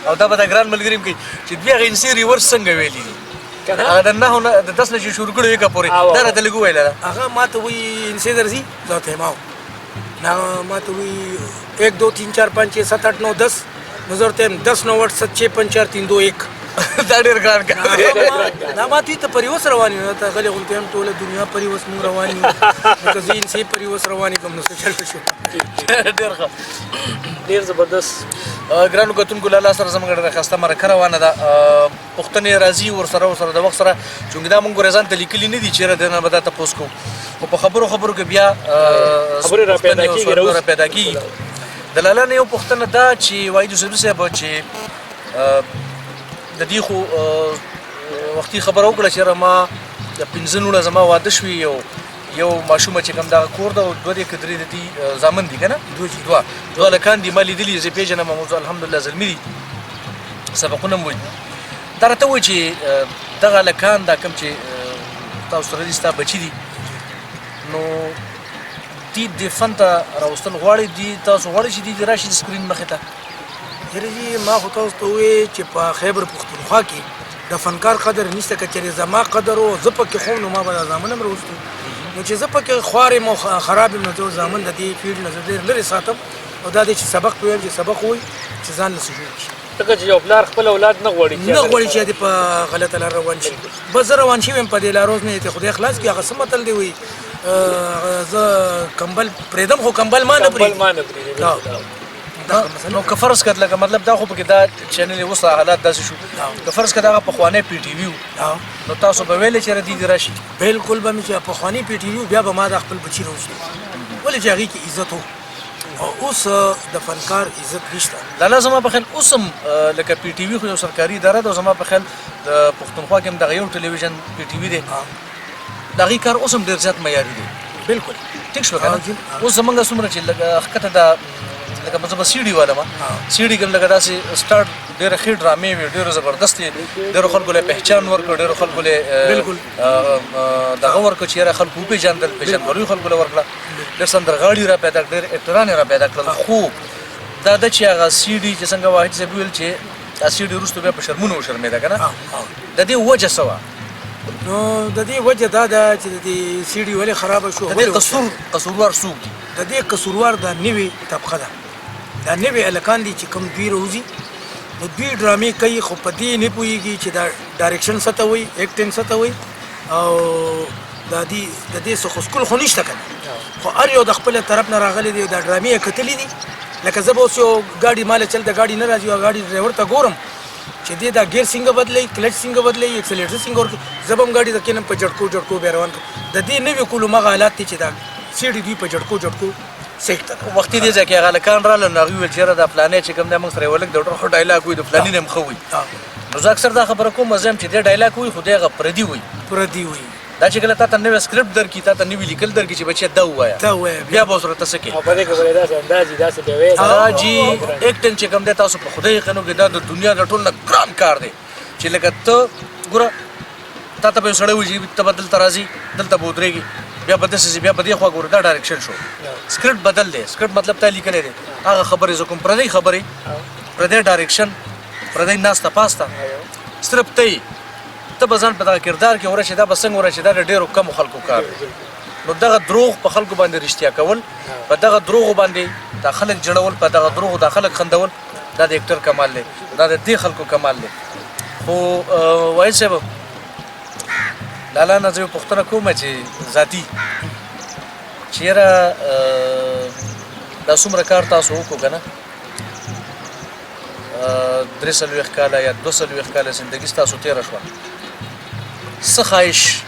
او دا به دا ګران ملګري هم کوي چې دوی هغه انسي ریورس څنګه ویلي دي هغه د 9 نه د 10 نه چې شروع کړو یې پورې دا راته لږ وویله هغه ما ته وایي انسي درځي زه ورته وایم نه ما ته وایي 1 2 3 4 5 6 7 8 9 10 نو زه ورته وایم 10 9 8 7 6 5 4 3 2 1 دا ډېر ګران کار دی دا ما دوی ته پریوس روان یو ته غلې غونډې هم ټوله دنیا پریوس موږ روان یو لکه زه انسي پریوس روان یم نو څه چل شو ډېر ښه ډېر زبردست ګرانو کتونکو له الله سره زموږ ډېره ښایسته مرکه روانه ده پوښتنې راځي ورسره د وخت سره چونکې دا موږ ګورې ځان ته لیکلي نه دي چېرې د نه به دا تپوس کوو خو په خبرو کې بیا خبرې را پیدا کېږي د لالا نه یو پوښتنه دا چې واحد یوسفزي صاحب چې د دې خو وختي خبره وکړه چې ما د 15 لوڼه زما واده شوي یو ماشومه چې کوم دغه کور ده او 2 که 3 د دې زامن دي که نه دوه هلکان دي ما لیدلي زه پېژنم موضوع الحمدلله زلمي دي سبقونه م وایي دا راته وایي چې دغه هلکان دا کوم چې تاسو سره دي ستا بچي دي نو دې د فن ته راوستل غواړي تاسو غواړئ چې دې راشي د سکرین مخې ته یاره جي ما خو تاسو ته ووایې چې په خیبر پښتونخوا کې د فنکار قدر نشته که چېرې زما قدر و زه پکې خوم نو ما به دا زامن هم راوستو نو چې زه پکې خوار یم او خراب یم نو زه زامن د دې فیلډ نه زه ډېر لرې ساتم او دا دی چې سبق ویل چې سبق ووایي چې ځان نه څه جوړ شي ځکه چې یو پلار خپل اولاد نه غواړي چې دې په غلطه لار روان شي بس زه روان شوی یم په دې لار اوس نه یې خدای خلاص کړي هغه څه متل دی وایي زه کمبل پرېږدم خو کمبل ما نه پرېږدي نو که فرض کړه لکه مطلب دا خو پکې دا چینل اوس حالات داسې شو که فرض کړه هغه پخوانی پی ټي وي نو تاسو به ویلې چې دې راشي بالکل به مې چې پخوانی پی ټي وي بیا به ما د خپل بچي راوستو ولې چې هغې کې عزت و او اوس د فنکار عزت نشته لالا زما په خیال اوس هم لکه پی ټي وي خو یو سرکاري اداره ده او زما په خیال د پښتونخوا کې هم دغه یو ټلویزیون پی ټي وي دی د هغې کار اوس هم ډېر زیات معیاري دی بالکل ټیک شو که نه اوس زمونږ څومره چې لږ ښکته ده لکه زه سی ډي والا ما سی ډي کې لکه داسې سټارټ ډېرې ښې ډرامې وې ډېرې زبردست وې ډېرو خلکو له پهچان ورکړ ډېرو خلکو له دغه ورکړ چې یاره خلکو وپېژندل پېژندګلوي خلکو له ورکړه ډېر سندرغاړي را پیدا ډېر اکټران یې را پیدا کړل خو دا ده چې هغه سی ډي چې څنګه واحد صاحب ویل چې دا سی ډي وروسته بیا په شرمونو وشرمېده که نه د دې وجه څه وه نو د دې وجه دا ده چې د دې سی ډي ولې خرابه شو د دې قصوروار څوک دي د دې قصوروار دا نوې طبقه ده دا نوې هلکان دي چې کوم دوی راوځي نو دوی ډرامې کوي خو په دې نه پوهېږي چې دا ډایرکشن څه ته وایي ایکټینګ څه ته وایي او د دې څه خو سکول خو نشته که نه خو هر یو د خپله طرف نه راغلی دی دا ډرامې یې کتلي دي لکه زه به اوس یو ګاډي ماله چل د ګاډي نه راځي یو ګاډي ډرایور ته ګورم چې چې دې دا ګیر څنګه بدلوي کلچ څنګه بدلوي اکسلیټر څنګه ورکوي زه به هم ګاډي ته کېنم په جټکو بیا روان کړم د دې نوي کولو مغه حالات دي چې دا سیټې دوی په جټکو سیټ ته وختي دې ځکه هغه لکان رااله نو هغوی ویل چېرې دا فلانې چې کوم دی موږ سره یې ولږ د ډېر ښه ډایلاګ وي د فلاني نه هم ښه وي نو زه اکثر دا خبره کوم زه هم چې دې ډایلاګ وي خو دې هغه پردي وي دا چې کله تا ته نوی سکرپټ درکړي تا ته نوي لیکل درکړي چې بچیه دا ووایه بیا به ورسره ته څه کوې او په دې کې به یې داسې اندازې داسې بیا وایي دا جي ایکټنګ چې کوم دی تاسو په خدای یقینو کې دا د دنیا د ټول نه ګران کار دی چې لکه ته ګوره تا ته به یو سړی وایي چې ته به دلته راځي دلته به ودرېږي بیا به داسې ځي بیا په دې خوا ګوره دا ډایرکشن شو سکرپټ بدل دی سکرپټ مطلب تا لیکلی دی هغه خبرې زه کوم پردۍ خبرې پردی ډایرکشن پردی ناسته پاسته صرف ته یې ته به ځان په دغه کردار کې ورشې دا به څنګه ورشې دا د ډېرو کمو خلکو کار دی نو دغه دروغ په خلکو باندې رښتیا کول په دغه دروغو باندې دا خلک جوړول په دغه دروغو دا خلک خندول دا د اکټر کمال دی دا د دې خلکو کمال دی خو وایي صاحب لالا نه زه یو پوښتنه کوم چې ذاتي چې یاره دا څومره کار تاسو وکړو که نه 43 کاله یا 42 کاله زندګي ستاسو تېره شوه څه خواهش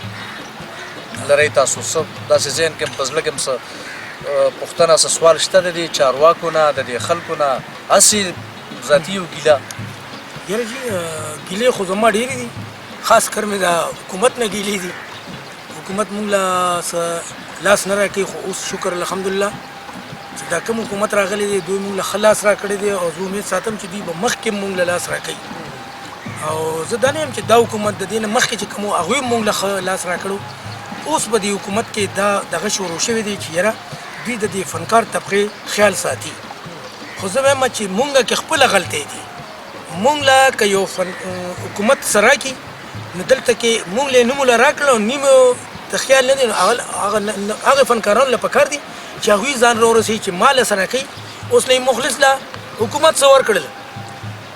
لرئ تاسو څه داسې ذهن کې په زړه کې څه پوښتنه څه سوال شته د دې چارواکو نه د دې خلکو نه هسې ذاتي یو ګیله یاره جي ګیلې خو زما ډېرې دي خاص کر مې دا حکومت نه ګیلې دي حکومت مونږ له لاس نه راکوي خو اوس شکر الحمدلله چې دا کوم حکومت راغلی دی دوی مونږ له ښه لاس راکړی دی او زه امید ساتم چې دوی به مخکې مونږ له لاس راکوي او زه دا نه یم چې دا حکومت د دې نه مخکې چې کوم هغوی مونږ له ښه لاس راکړو اوس به دې حکومت کې دا دغه شروع شوی دی چې یاره دوی د دې فنکار طبقې خیال ساتي خو زه وایم چې مونږ کې خپله غلطۍ دي مونږ له که یو حکومت څه راکړي نو دلته کې مونږ له نیمو له راکړه او نیمو ته خیال نه دی نو هغه فنکارانو له پکار دي چې هغوی ځان راورسوي چې ما له سره کوي اوس له مخلص له حکومت څه ورکړل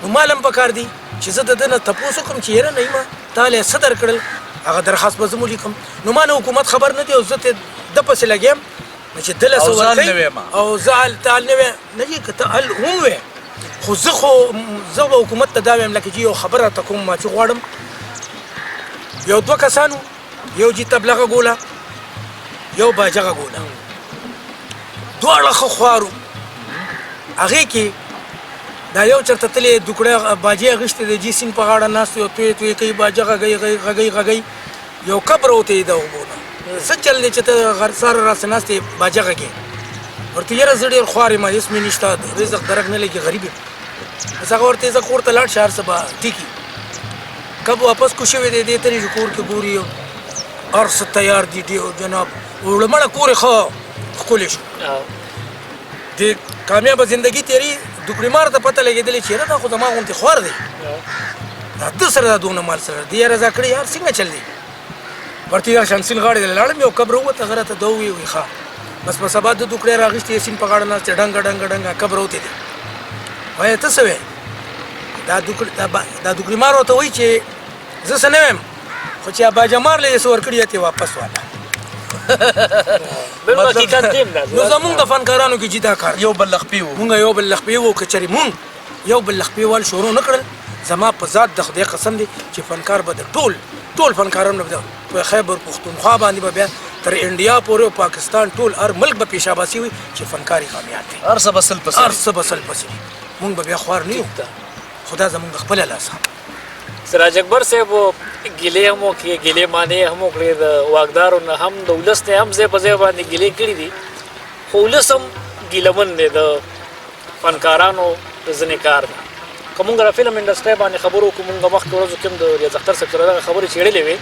نو ما هم پکار دي چې زه د ده نه تپوس وکړم چې یاره نعیمه تا له څه درکړل هغه درخواست به زه ولیکم نو ما نه حکومت خبر نه دی او زه ده پسې لګیم نو چې ده له څه ورکوي او زه هلته نه ویم نه جي که ته هل هم وې خو زه به حکومت ته دا ویم لکه چې یو خبره راته کوم ما چې غواړم یو 2 کسانو یو جي تبلغه ګوله یو باجغه ګوله دواړه ښه خوارو هغې کې دا یو چېرته تلې دوکړی باجې اخیستې د جي سیند په غاړه ناست یو توی کوي باجه غږی یو قبر وته یې د اوبو نه څه چل دی چې ته ساره راسې ناست یې باجه غږې ورته یاره زه ډېر خوار یم هېڅ مې نشته رزق درک نه لګي غریب یم بس هغه ورته زه کور ته لاړ شه هر څه به ټیکي کب واپس کو شوی دی دې ته چې کور کې ګوري هر څه تیار دي جناب وړمړه کور یې ښه ښکلی شو د کامیابه زندګي تیري دوکړي مار ته پته لګېدلې چې یاره دا خو زما غوندې خوار دی دا ده سره دا دونه مال سره دې یاره کړی یار څنګه چل دی ورته یار شمسین غاړې ته لاړم یو قبر ووته غره ته ده وویې ښه بس په سبا د دوکړی راغېستې یې سیند په غاړه ناست ډنګه قبر وتې دی وایه ته څه وې دا دوکړي مار ورته وایي چې زه څه نه ویم خو چې باجمار له یې څه ورکړي ته واپس واله نو زمونږ د فنکارانو کې چې دا کار یو بل لخپې وو مونږ یو بل لخپې وو که چېرې مونږ یو بل لخپې وال شروع نه کړل زما په ذات د خدای قسم دی چې فنکار به د ټول فنکارانو به په خیبر پښتونخوا باندې به بیا تر انډیا پورې او پاکستان ټول هر ملک به پیشاباسي وي چې فنکار یې کامیاب دی هر څه به سل پسې مونږ به بیا خوار نه یو خدا زمونږ د خپله لاس سراج اکبر صاحب ګیلې هم وکړې ګیلې مانې هم وکړې د واکدارو نه هم د ولس نه هم ځای په ځای باندې ګیلې کړي دي خو ولس هم ګیلهمن دی د فنکارانو د ځینې کار نه که مونږ د فلم انډسټرۍ باندې خبرو وکړو مونږ مخکې ورځو کې هم د ریاض اختر صاحب سره دغه خبرې څېړلې وې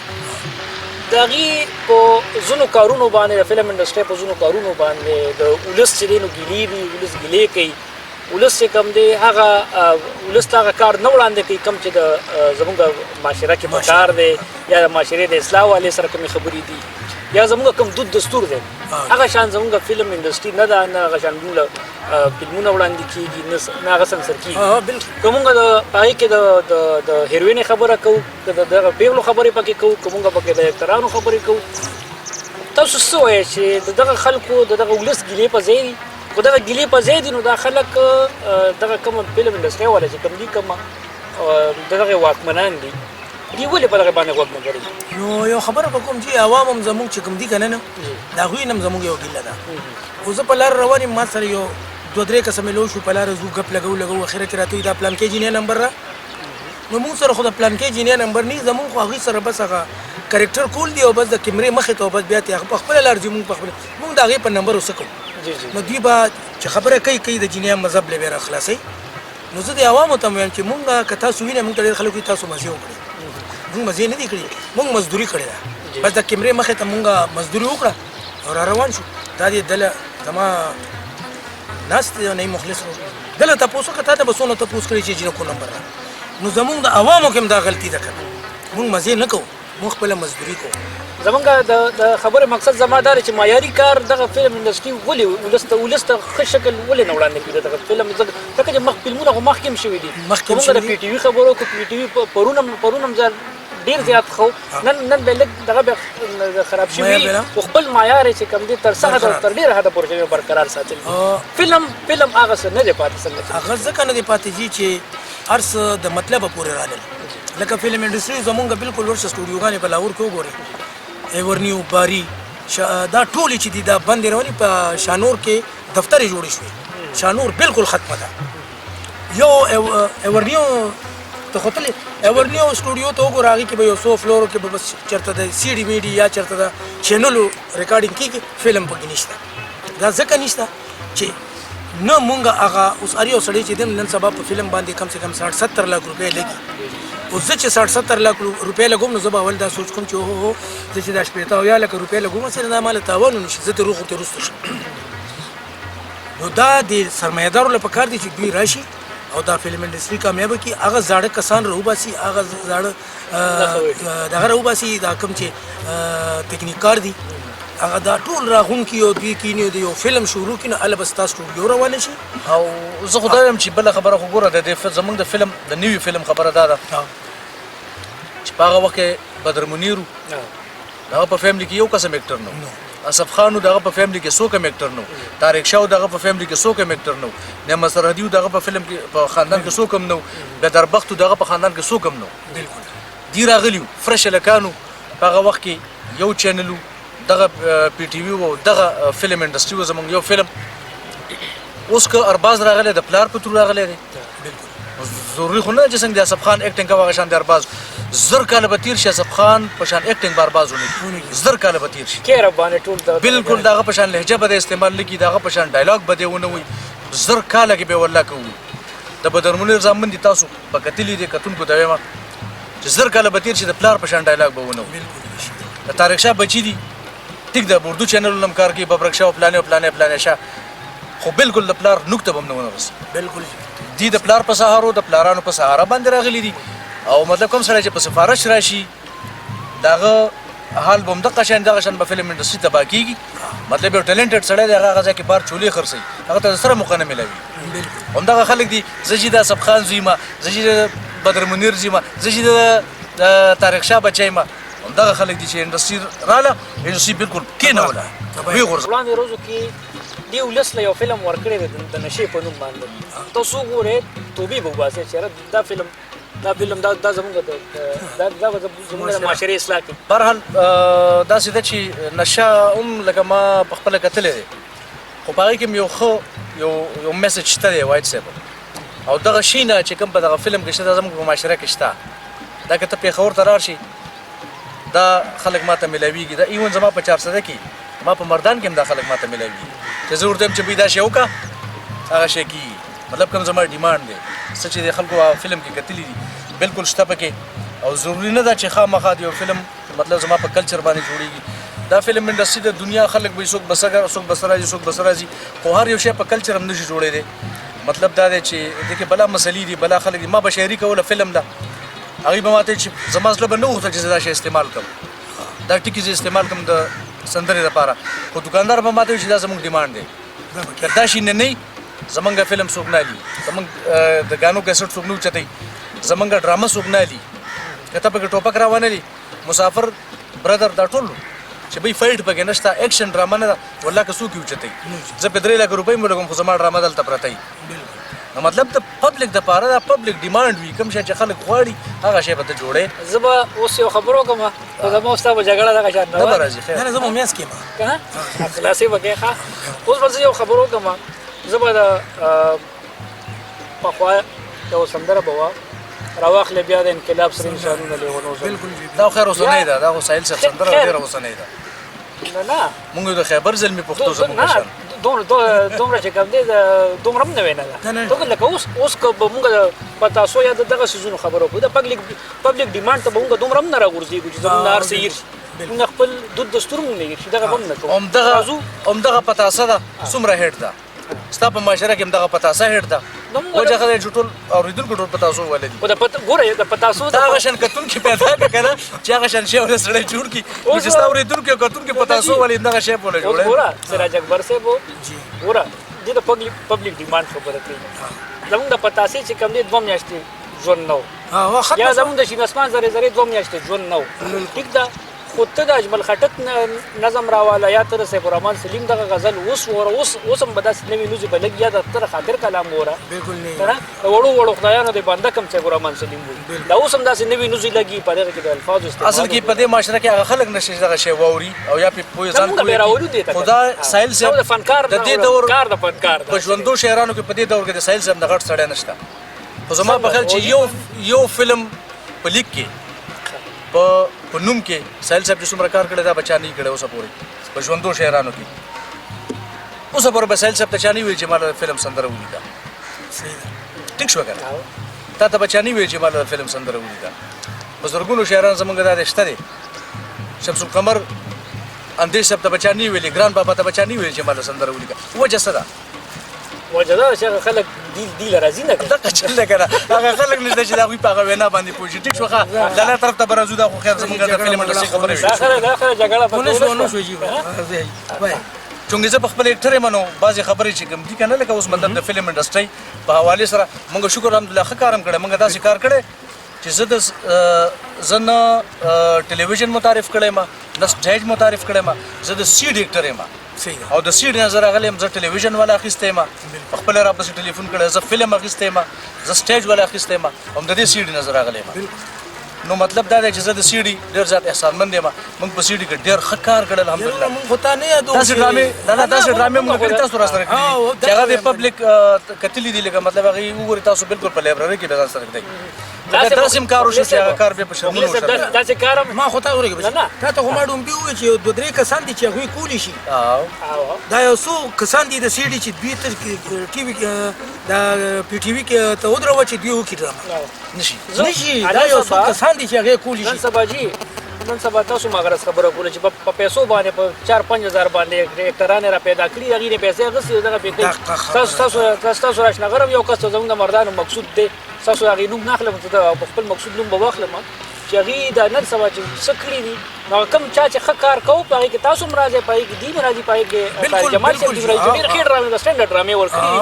د هغې په ځینو کارونو باندې د فلم انډسټرۍ په ځینو کارونو باندې د ولس چې دی نو ګیلې دي ولس ګیلې کوي ولس چې کوم دی هغه ولس ته هغه کار نه وړاندې کوي کوم چې د زموږ معاشره کې پکار دی یا د معاشرې د اصلاح والې سره کومې خبرې دي یا زموږ کوم دود دستور دی هغه شان زموږ فلم انډسټري نه ده نه هغه شان موږ فلمونه وړاندې کېږي نه هغه سنسر کېږي که موږ د هغې کې د هیروینې خبره کوو که د دغه پیغلو خبرې پکې کوو که موږ پکې د اکټرانو خبرې کوو تاسو څه وایئ چې د دغه خلکو د دغه ولس ګیلې په ځای دي خو دغه ګیلې په ځای دي نو دا خلک دغه کومه فلم انډسټرۍ والا چې کوم دي کومه دغه واکمنان دي دی ولې په دغه باندې غوږ نه ګرځي؟ نو یو خبره به کوم چې عوام هم زموږ چې کوم دي که نه د هغوی نه هم زموږ یو ګیله ده. خو زه په لار روان یم، ما سره یو 2-3 کسه مې لو شو، په لاره ځو ګپ لګو اخره کې راته وایي دا پلان کې جینۍ نمبر را. نو موږ سره خو د پلان کې جینۍ نمبر نه زموږ خو هغوی سره بس هغه کرکټر کول دی او بس د کیمرې مخې ته او بس بیا هغه په خپله لار ځي، موږ د هغې په نمبر وڅه کوو. نو دوی به چې خبره کوي د جینۍ مذهب له بیا راخلاصوي. نو زه د عوامو ته وایم چې مونږ که تاسو وینئ مونږ ته ډېر خلک وایي تاسو مزې وکړئ. مونږ مزې نه دي کړي، مونږ مزدوري کړې ده. بس د کیمرې مخې ته مونږ مزدوري وکړه او را روان شو. دا دې دله زما ناست دی نه مخلص دله تپوس وکړه، تا ته به څونه تپوس کړي چې جینکو نمبر را. نو زمونږ د عوامو کې هم دا غلطي ده که نه، مونږ مزې نه کوو، مونږ خپله مزدوري کوو. زمونږ د خبرې مقصد زما دا دی چې معیاري کار دغه فلم انډسټري ولې ولس ته ښه شکل ولې نه وړاندې کېده دغه فلم، ځکه چې فلمونه خو مخکې هم شوي دي. مونږ د پي ټي وي خبرو کو پي ټي وي پرون هم ډېر زیات خو نن به لږ دغه به خراب شوي، خو خپل معیار چې کوم دی تر څه تر ډېره حده پورې برقرار ساتل. فلم هغه څه نه دی پاتې، څنګه هغه ځکه نه دی پاتې چې هر څه د مطلبه پورې راغلل. لکه فلم انډسټري زمونږ بالکل ورشه سټوډیوګانې په لاهور کې وګورئ، ایورنیو، باري، دا ټولې چې دي دا بندې روانې. په شانور کې دفترې جوړې شوې، شانور بالکل ختمه ده. یو ایورنیو ته خو تللی ایورنیو سټوډیو ته وګوره، هغې کې به یو څو فلورو کې به بس چېرته د سی ډي ویډي یا چېرته د چینلو ریکارډینګ کېږي، فلم پکې نشته. دا ځکه نشته چې نه مونږ هغه اوس هر یو سړی چې دی نن سبا په فلم باندې کم سے کم 60-70 لاک روپۍ لګي. اوس زه چې 60-70 لاک روپۍ لګوم نو زه به اول دا سوچ کوم چې اوهو زه چې دا 80 لکه روپۍ لګوم څه دا ماله تاوان ونه شي، زه ترې روغ ورته وروسته شم. نو دا د سرمایه‌دارو له پکار دي چې دوی راشي او دا فلم انډسټري کامیابه کړي، هغه زاړه کسان راوباسي، هغه زاړه دغه راوباسي، دا کوم چې تکنیکار دي هغه دا ټول راغونکي او دوی کینی د یو فلم شروع کړي، نو هله به ستا سټوډیو روانه شي. او زه خو دا وایم چې بله خبره خو ګوره زموږ د فلم د نوي فلم خبره دا ده چې په هغه وخت کې بدر منیر و، دغه په فیملي کې یو قسم اکټر نه و. اسف خان و دغه په فیملي کې څوک هم اکټر نه و. طارق شاه و دغه په فیملي کې څوک هم اکټر نه و. نعمت سرحدي و دغه په فلم کې په خاندان کې څوک هم نه و. بدر بخت و دغه په خاندان کې څوک هم نه و. دی راغلي و فرش هلکان و. په هغه وخت کې یو چینل و، دغه پی ټي وي و، دغه فلم انډسټري و زموږ یو فلم. اوس که ارباز راغلی د پلار په تور راغلی دی، ضروري خو نه چې څنګه د اسف خان اکټینګ کوي هغه شان د ارباز. 10 کاله به تېر شي اسف خان په شان اکټینګ به ارباز ونه کړي، 10 کاله به تېر شي. کیره باندې ټول بالکل دغه په شان لهجه به د استعمال نه کړي، دغه په شان ډایلاګ به دې ونه وایي. 10 کاله کې به والله کوو. د بدر منیر زامن دي تاسو په کتلي دي کتونکو ته وایم چې 10 کاله به تېر شي د پلار په شان ډایلاګ به ونه وایي. د طارق شاه بچي دي ټیک ده، اردو چینلونه هم کار کوي، ببرک شاه او پلانې شاه، خو بالکل د پلار نوک ته به هم نه ونه رسي. بالکل دی د پلار په سهارو د پلارانو په سهاره باندې راغلي دي. او مطلب کوم سړی چې په سفارش راشي دغه حال به همدغه شان به فلم انډسټري تباه کېږي. مطلب یو ټیلنټډ سړی دی، هغه ځای کې بار چولې خرڅوي، هغه ته سره موقع نه میلاوي. همدغه خلک دي، زه چې د اسف خان زوی یم، زه چې د بدر منیر زوی یم، زه چې د طارق شاه بچی یم، همدغه خلک دي چې انډسټري راله، انډسټري بالکل کېنوله ویې غورځوله. وړاندې ورځو کې دې ولس له یو فلم ورکړی دی د نشې په نوم باندې. تاسو وګورئ توبې به وباسئ چې یاره دا فلم دا زموږ د معاشرې اصلاح کوي. بهرحال داسې ده چې نشه هم لکه ما په خپله کتلی دی، خو په هغې کې هم یو ښه یو میسج شته دی وایټ صاحب، او دغه شي نه چې کوم په دغه فلم کې شته دا زموږ په معاشره کې شته. دا که ته پېښور ته رار شي دا خلک ما ته میلاویږي. دا ایون زما په 400 کې ما په مردان کې هم دا خلک ما ته میلاویږي چې زه ورته یم چې بوی دا شی وکړه هغه شی کېږي. مطلب کوم زما ډیمانډ دی څه چې د خلکو فلم کې کتلي دي بالکل شته پکې، او ضروري نه ده چې خامخا د یو فلم مطلب زما په کلچر باندې جوړیږي. دا فلم انډسټري د دنیا خلک به څوک بسره راځي، خو هر یو شی په کلچر هم نشي جوړېدی. مطلب دا دی چې دې کې بلا مسلې دي، بلا خلک دي. ما به شاعري کوله فلم ده، هغوی به ماته چې زما زړه به نه غوښتل چې زه دا شی استعمال کړم، دا ټکي زه استعمال کړم د سندرې لپاره، خو دوکاندار به ماته وایي چې دا زموږ ډیمانډ دی. که دا شي نه زمونږ فلم څوک نه لي، زمونږ د ګانو کیسټ څوک نه اوچتوي، زمونږ ډرامه څوک نه لي. که ته پکې ټوپک راونه لي، مسافر برادر دا ټول چې بھائی فایټ پکې نشته، ایکشن ډرامه نه ده، والله که څوک یې اوچتوي. زه په 3 لک روپۍ مو لګوم خو زما ډرامه دلته پرته وي. نو مطلب د پبلک د پاره د پبلک ډیمانډ وي کوم شي چې خلک غواړي هغه شی به ته جوړې زه به اوس یو خبرو کوم خو زما او ستا به جګړه دغه شان نه نه به وه راځي خیر نه زه مو میاس کې ما که نه خلاصې به کوې ښه اوس به زه یو خبرو کوم زه به د پخوا یو سندره به وه راواخلې بیا د انقلاب سره نشانونه لیونو زه دا خو خیر اوسنۍ ده دا خو ساحل صاحب سندره ډېره اوسنۍ ده نه مونږ د خیبر زلمي پښتو زموږ نه نشان دومره چې کوم دی دومره هم نوې نه ده لکه اوس که به مونږ په تاسو یا د دغه څیزونو خبرو کوو د پبلک ډیمانډ ته به مونږ دومره هم نه راغورځېږو چې زموږ نه هر څه هېر شي مونږ خپل دود دستور مونږ نه هېر شي دغه به هم نه کوو همدغه پتاسه ده څومره هیټ ده ستا په معاشره کې همدغه پتاسه هیټ ده وجه خدای چې ټول اورېدونکو ټول پتاسو ولې دي خو ګوره د پتاسو دا هغه شان کتونکي پیدا کړه که نه چې هغه شان شی ورته سړی جوړ کړي نو چې ستا اورېدونکي او کتونکي پتاسو ولې دغه شی به ولې اوس جوړوي ګوره سراج اکبر صاحب ګوره دې د پبلک ډیمانډ خبره کوي زمونږ د پتاسې چې کوم دی 2 میاشتې ژوند نه و یا زمونږ د شین اسمان زرې زرې 2 میاشتې ژوند نه و ټیک ده خو ته د اجمل خټک نظم راواله یا ته د سیف الرحمن سلیم دغه غزل اوس هم به داسې نوي نوزې به لږ یا د تر خاطر کلام وره بالکل نه که نه د وړو خدایانو د بنده کم سیف الرحمن سلیم وایي دا اوس هم داسې نوي نوزې لګي په دغه کې د الفاظو استعمال اصل کې په دې معاشره کې هغه خلک نشي دغه شی واوري او یا په پوهې ځان مونږ به راوړو دې ته خدا ساحل صاحب د فنکار د دې دور کار د فنکار په ژوندو شاعرانو کې په دې دور کې د ساحل صاحب د غټ سړی نشته خو زما په خیال چې یو فلم په لیک کې په نوم کې ساحل صاحب چې څومره کار کړی دا بچا نه کړی اوسه پورې په ژوندو شاعرانو کې اوسه پورې به ساحل صاحب ته چا نه ویل چې ما فلم سندره ولیکه ټیک شو که نه تا ته به چا نه ویل چې ما فلم سندره ولیکه په زرګونو شاعران زموږ دا شته دی شمس القمر اندیش صاحب ته به چا نه ویلې ګران بابا ته به چا نه ویل چې ما سندره ولیکه وجه څه ده وجه دا چې هغه خلک دی له راځي نه دغه چل دی که نه هغه خلک نشته چې د هغوی په هغه وینا باندې پوه شي ټیک شو ښه د الله طرف ته به راځو دا خو خیر زموږ د فلم انډسټري خبرې وي دا خره جګړه په ونه شو جی چونګې زه په خپل اکټر یم نو بعضې خبرې چې کوم دي که نه لکه اوس مطلب د فلم انډسټري په حوالې سره موږ شکر الحمدلله ښه کار هم کړی موږ داسې کار کړی چې زه نه ټلویزیون متعارف کړی یم نه سټیج متعارف کړی یم زه د سیډ اکټر یم او د سیډ نه زه راغلی یم زه ټلویزیون والا اخیستی یم په خپله راپسې ټلیفون کړی زه فلم اخیستی یم زه سټیج والا اخیستی یم هم د دې سیډ نه زه راغلی یم نو مطلب دا دی چې زه د سیډي ډېر زیات احسانمند یم موږ په سیډي کې ډېر ښه کار کړی الحمدلله خو تا نه یادوم داسې ډرامې موږ کړي تاسو راسره کړي چې هغه د پبلک کتلي دي لکه مطلب هغې وګورئ تاسو بالکل په لایبرري کې به ځان سره ږدئ داسې هم کار وشو چې هغه کار بیا په شرمونو وشو داسې کار هم ما خو تا ورګه تا ته خو ما ډومبي وویل چې 2-3 کسان دي چې هغوی کولی شي دا یو څو کسان دي د سیډي چې دوی تر ټي وي د پی ټي وي کې ته ودروه چې دوی وکړي ډرامه نشي دا یو څو کسان دي چې هغې کولی شي نن سبا تاسو ما غرض خبره کوله چې په پیسو باندې په 4-5 هزار باندې اکټران را پیدا کړي هغې نه پیسې اخیستې دغه پې تاسو راشنه غرم یو کس ته زموږ د مردانو مقصود دی تاسو هغې نوم نه اخلم په خپل مقصود نوم به واخلم چې هغې دا نن سبا چې څه کړي دي نو کوم چا چې ښه کار کوو په هغې کې تاسو هم راځئ په هغې کې دوی هم راځي په هغې کې جمال صاحب دوی راځي چې ډېر ښې ډرامې د سټنډرډ ډرامې ورکړي دي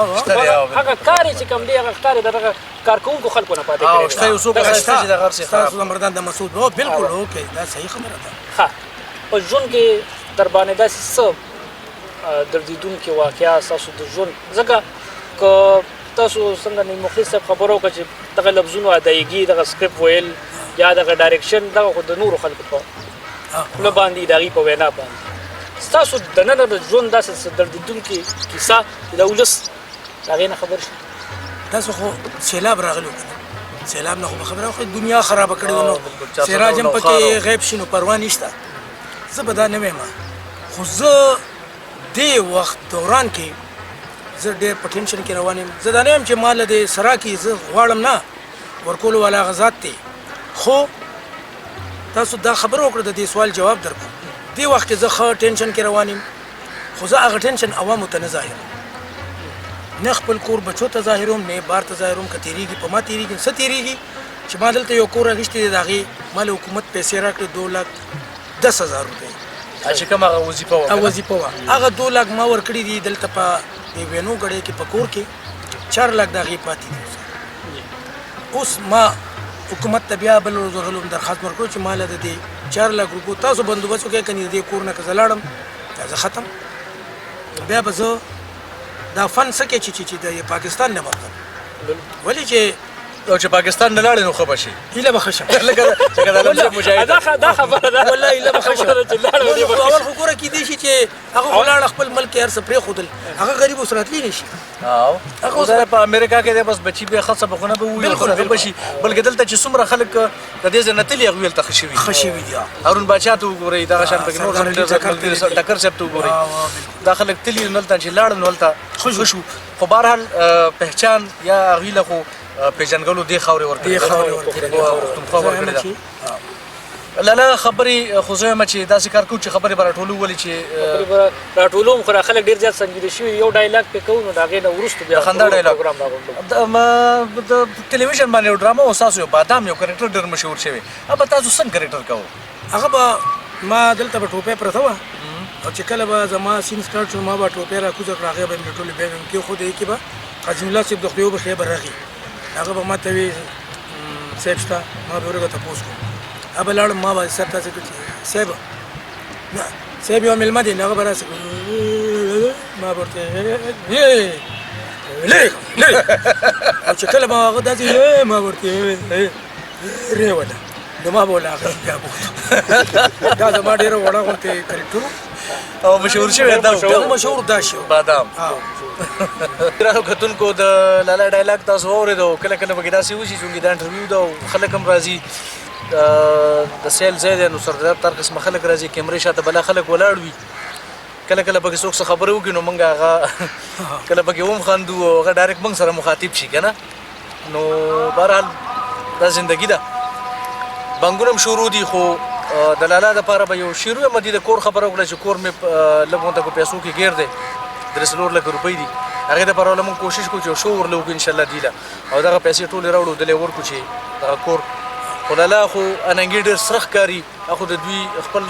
هغه کار یې چې کوم دی هغه کار یې د دغه کارکوونکو خلکو نه پاتې کړی ستاسو د مردان د مسعود بالکل اوکې دا صحیح خبره ده ښه په ژوند کې در باندې داسې څه دردېدونکې واقعه ستاسو د ژوند ځکه که تاسو څنګه نیم مخلص صاحب خبره وکړه چې دغه لفظونو ادایګي دغه سکرپټ ویل یا دغه ډایرکشن دغه خو د نورو خلکو په خوله باندې د هغې په وینا باندې ستاسو دننه د ژوند داسې څه دردېدونکې کیسه چې د ولس د هغې نه خبر شي تاسو خو سیلاب راغلی و سیلاب نه خو به خبره وکړئ دنیا خرابه کړې وه نو سراج هم پکې غیب شي نو پروا نشته زه به دا نه وایم خو زه دې وخت دوران کې زه ډېر په ټینشن کې روان یم زه دا نه یم چې ما له دې سرا کې زه غواړم نه ورکولو والا هغه ذات دی خو تاسو دا خبره وکړه د دې سوال جواب درکړم دې وخت کې زه ښه ټینشن کې روان یم خو زه هغه ټینشن عوامو ته نه ظاهروم نه خپل کور بچو ته ظاهروم نه بار ته ظاهروم که تېرېږي په ما تېرېږي څه تېرېږي چې ما دلته یو کور اخیستی دی د هغې ما له حکومت پیسې راکړې 2,10,000 روپۍ چې کوم هغه وظیفه وه وظیفه وه هغه 2 لاک ما ورکړي دي دلته په وینو ګړی کې په کور کې 4 لاک د هغې پاتې دي اوس ما حکومت ته بیا بل ورځ ورغلم درخواست ورکړو چې ما له د دې 4 لاک روپو تاسو بندوبست وکړئ که نه د دې کور نه که زه لاړم دا زه ختم بیا به زه دا فن څه کې چې د پاکستان نه ورکړم ولې چې او چې پاکستان نه لاړې نو خبر شي هیله به ښه شم لکه څنګه د علم صاحب مجاهد دا خبره ده والله هیله به ښه شم خبره چې لاړ ودی نو اول خو ګوره کېدای شي چې هغه ولاړ خپل ملک یې هر څه پرېښودل هغه غریب اوس راتلی نه شي او هغه اوس په امریکا کې د بس بچي به خاصه بخونه به وي بالکل، خو به شي بلکې دلته چې څومره خلک د دې ځای نه تلي هغوی هلته ښه شوي ښه شوي دي هارون باچا ته وګورئ دغه شان پکې نور سردار علي ټکر ټکر صاحب ته وګورئ دا خلک تلي نو هلته چې لاړل نو هلته ښه شو خو بهرحال پهچان یا هغوی له خو پېژنګلو دې خاورې ورکړې پښتونخوا ورکړې ده لاله خبرې خو زه یم چې داسې کار کوو چې خبرې به راټولو ولې چې راټولوم خو خلک ډېر زیات سنجیده شوي یو ډایلاګ پې کوو نو د هغې نه وروسته بیا خندا ډایلاګ پروګرام راغونډوو د ټلویزیون باندې یو ډرامه او ستاسو یو بادام یو کرکټر ډېر مشهور شوی هغه تاسو څنګه کرکټر کوو هغه به ما دلته به ټوپۍ پرته وه او چې کله به زما سین سټارټ شو ما به ټوپۍ راکوزه کړه هغې به مې ټولې بیګ مې کېښودې کې به عظیم الله صاحب د خدای وبخښي به راغی هغه به ما ته وي صاحب شته ما به ورغه تپوس کوم هغه به لاړم ما به صاحب ته څه کړي صاحب نه صاحب یو مېلمه دی نو هغه به راسي ما به ورته لرې او چې کله به هغه داسې ما به ورته رېوله نو ما به ول هغه بیا بوتو دا زما ډېره وړه غوندې کرکټر او مشهور شوی دا مشهور دا شو بادام راو کتونکو د لاله ډایلاګ تاسو واورېدو کله کله پکې داسې وشي چې دا انټرویو ده او خلک هم راځي د سیل ځای دی نو سردار تر قسمه خلک راځي کیمرې شاته بلا خلک ولاړ وي کله کله پکې څوک څه خبرې وکړي نو موږ هغه کله پکې ومخاندو او هغه ډایرکټ موږ سره مخاطب شي که نه نو بهرحال دا زندګي ده بانګونه هم شروع دي خو د لالا دپاره به یو شروع یم دي د کور خبره وکړه چې کور مې لږ غونته په پیسو کې ګیر دی 3 لک روپۍ دي هغې دپاره موږ کوشش کوو چې یو شو ورله وکړو انشاءالله دی له او دغه پیسې ټولې راوړو دلې ورکړو چې دغه کور خو لالا خو اننګي ډېر سره ښکاري خو د دوی خپل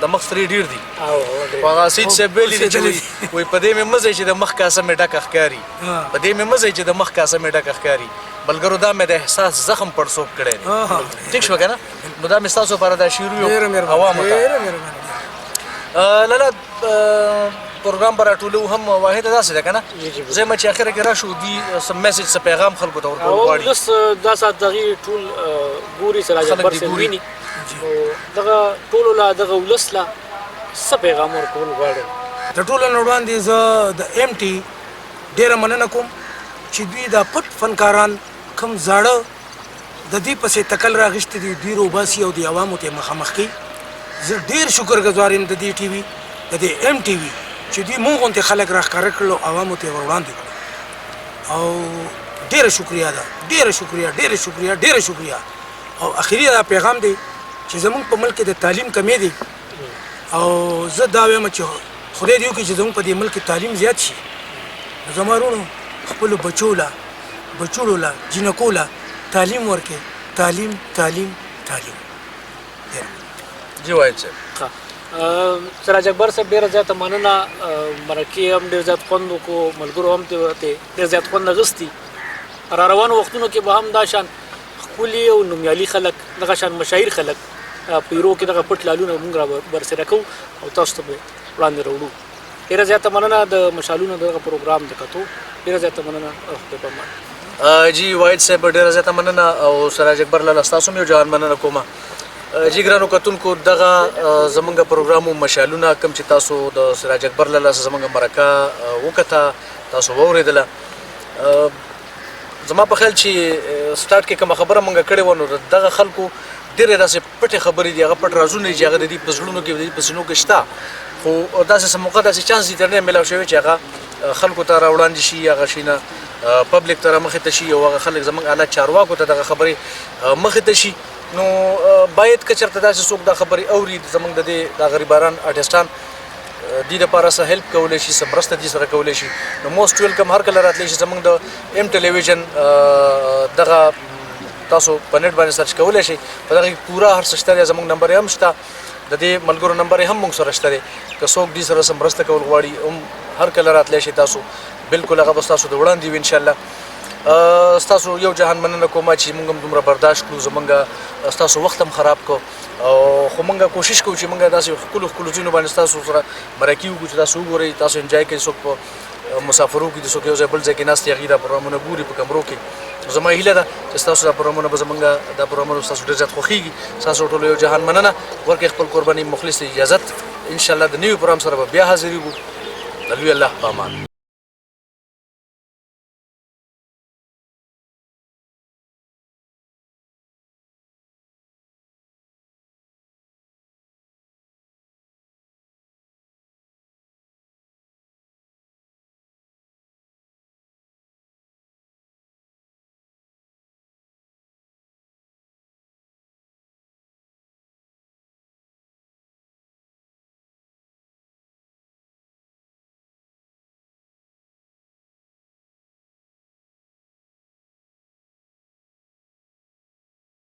د مخ سرې ډېر دي خو هغه سید صاحب ویلي دي چې وایي په دې مې مه ځئ چې د مخ کاسه مې ډکه ښکاري په دې مې مه ځئ چې د مخ کاسه مې ډکه ښکاري ملګرو دا مې د احساس زخم پړسوب کړی دی ټیک شوه که نه نو دا مې ستاسو لپاره دا شروع یو عوامو ته لالا پروګرام به راټولو هم واحده داسې ده که نه زه یم چې اخره کې راشو دي څه میسج څه پیغام خلکو ته ورکول غواړي اوس دا ساعت دغې ټول ګوري سراج اکبر صاحب ویني دغه ټولو له دغه ولس له څه پیغام ورکول غواړي د ټولو نه وړاندې زه د ایم ټي ډېره مننه کوم چې دوی دا پټ فنکاران کوم زاړه د دې پسې تکل راغښتي دي دوی روباسي او د عوامو ته مخامخ کوي زه ډېر شکرګزار یم د دې ټي وي د دې ایم ټي وي چې دوی مونږ غوندې خلک راښکاره کړل او عوامو ته یې وړاندې کړل او ډېره شکریه ده ډېره شکریه ډېره شکریه ډېره شکریه او اخري دا پیغام دی چې زمونږ په ملک کې د تعلیم کمې دی او زه دا وایم چې خدای دې وکړي چې زمونږ په دې ملک کې تعلیم زیات شي نو زما وروڼو خپلو بچو له جینکو له تعلیم ورکړي تعلیم تعلیم تعلیم جی واحد صاحب سراج اکبر صاحب ډېره زیاته مننه مرکې هم ډېر زیات خوند وکړو ملګرو هم ته ډېر زیات خوند اخیستي را روانو وختونو کې به هم دا شان ښکلي او نومیالي خلک دغه شان مشاهیر خلک په ایرو کې دغه پټ لالونه موږ را برسېره کوو او تاسو ته به وړاندې راوړو ډېره زیاته مننه د مشالونو دغه پروګرام د کتو ډېره زیاته مننه خدای پامان جی واحد صاحب ډېره زیاته مننه او سراج اکبر لاله ستاسو هم یو جهان مننه کومه جی ګرانو کتونکو دغه زمونږ پروګرام مشالونه کوم چې تاسو د سراج اکبر لاله سره زمونږ مرکه وکړه تاسو واورېدله زما په خیال چې سټارټ کې کومه خبره مونږ کړې وه نو دغه خلکو ډېرې داسې پټې خبرې دي هغه پټ رازونه دي چې هغه د دې په زړونو کې د دې په سینو کې شته خو داسې څه موقع داسې چانس دي تر نه میلاو شوی چې هغه خلکو ته راوړاندې شي هغه شي نه پبلک ته رامخې ته شي او هغه خلک زموږ اعلی چارواکو ته دغه خبرې مخې ته شي نو باید که چېرته داسې څوک دا خبرې اوري زموږ د دې دا غریباران آرټسټان دې دپاره څه هیلپ کولی شي څه مرسته دې سره کولی شي نو موسټ ویلکم هر کله راتلی شي زموږ د ایم ټلویزیون دغه تاسو په نیټ باندې سرچ کولی شئ په دغه کې پوره هر څه شته دی زموږ نمبر هم شته د دې ملګرو نمبر هم موږ سره شته دی که څوک دې سره څه مرسته کول غواړي هم هر کله راتلی شئ تاسو بالکل هغه به ستاسو د وړاندې وي انشاءالله ستاسو یو جهان مننه کومه چې موږ هم دومره برداشت کړو زموږ ستاسو وخت هم خراب کو خو موږ کوشش کوو چې موږ داسې ښکلو ځایونو باندې ستاسو سره مرکې وکړو چې تاسو وګورئ تاسو انجوای کوئ څوک په مسافرو کې د څوک یو ځای بل ځای کې ناست هغوی دا پروګرامونه ګوري په کمرو کې. زما هیله ده چې ستاسو دا پروګرامونه به زمونږ دا پروګرامونه ستاسو ډېر زیات خوښېږي. ستاسو ټولو یو جهان مننه. ورکړئ خپل قرباني مخلص ته اجازت. انشاءالله د نوي پروګرام سره به بیا حاضرېږو. د لوی الله په امان.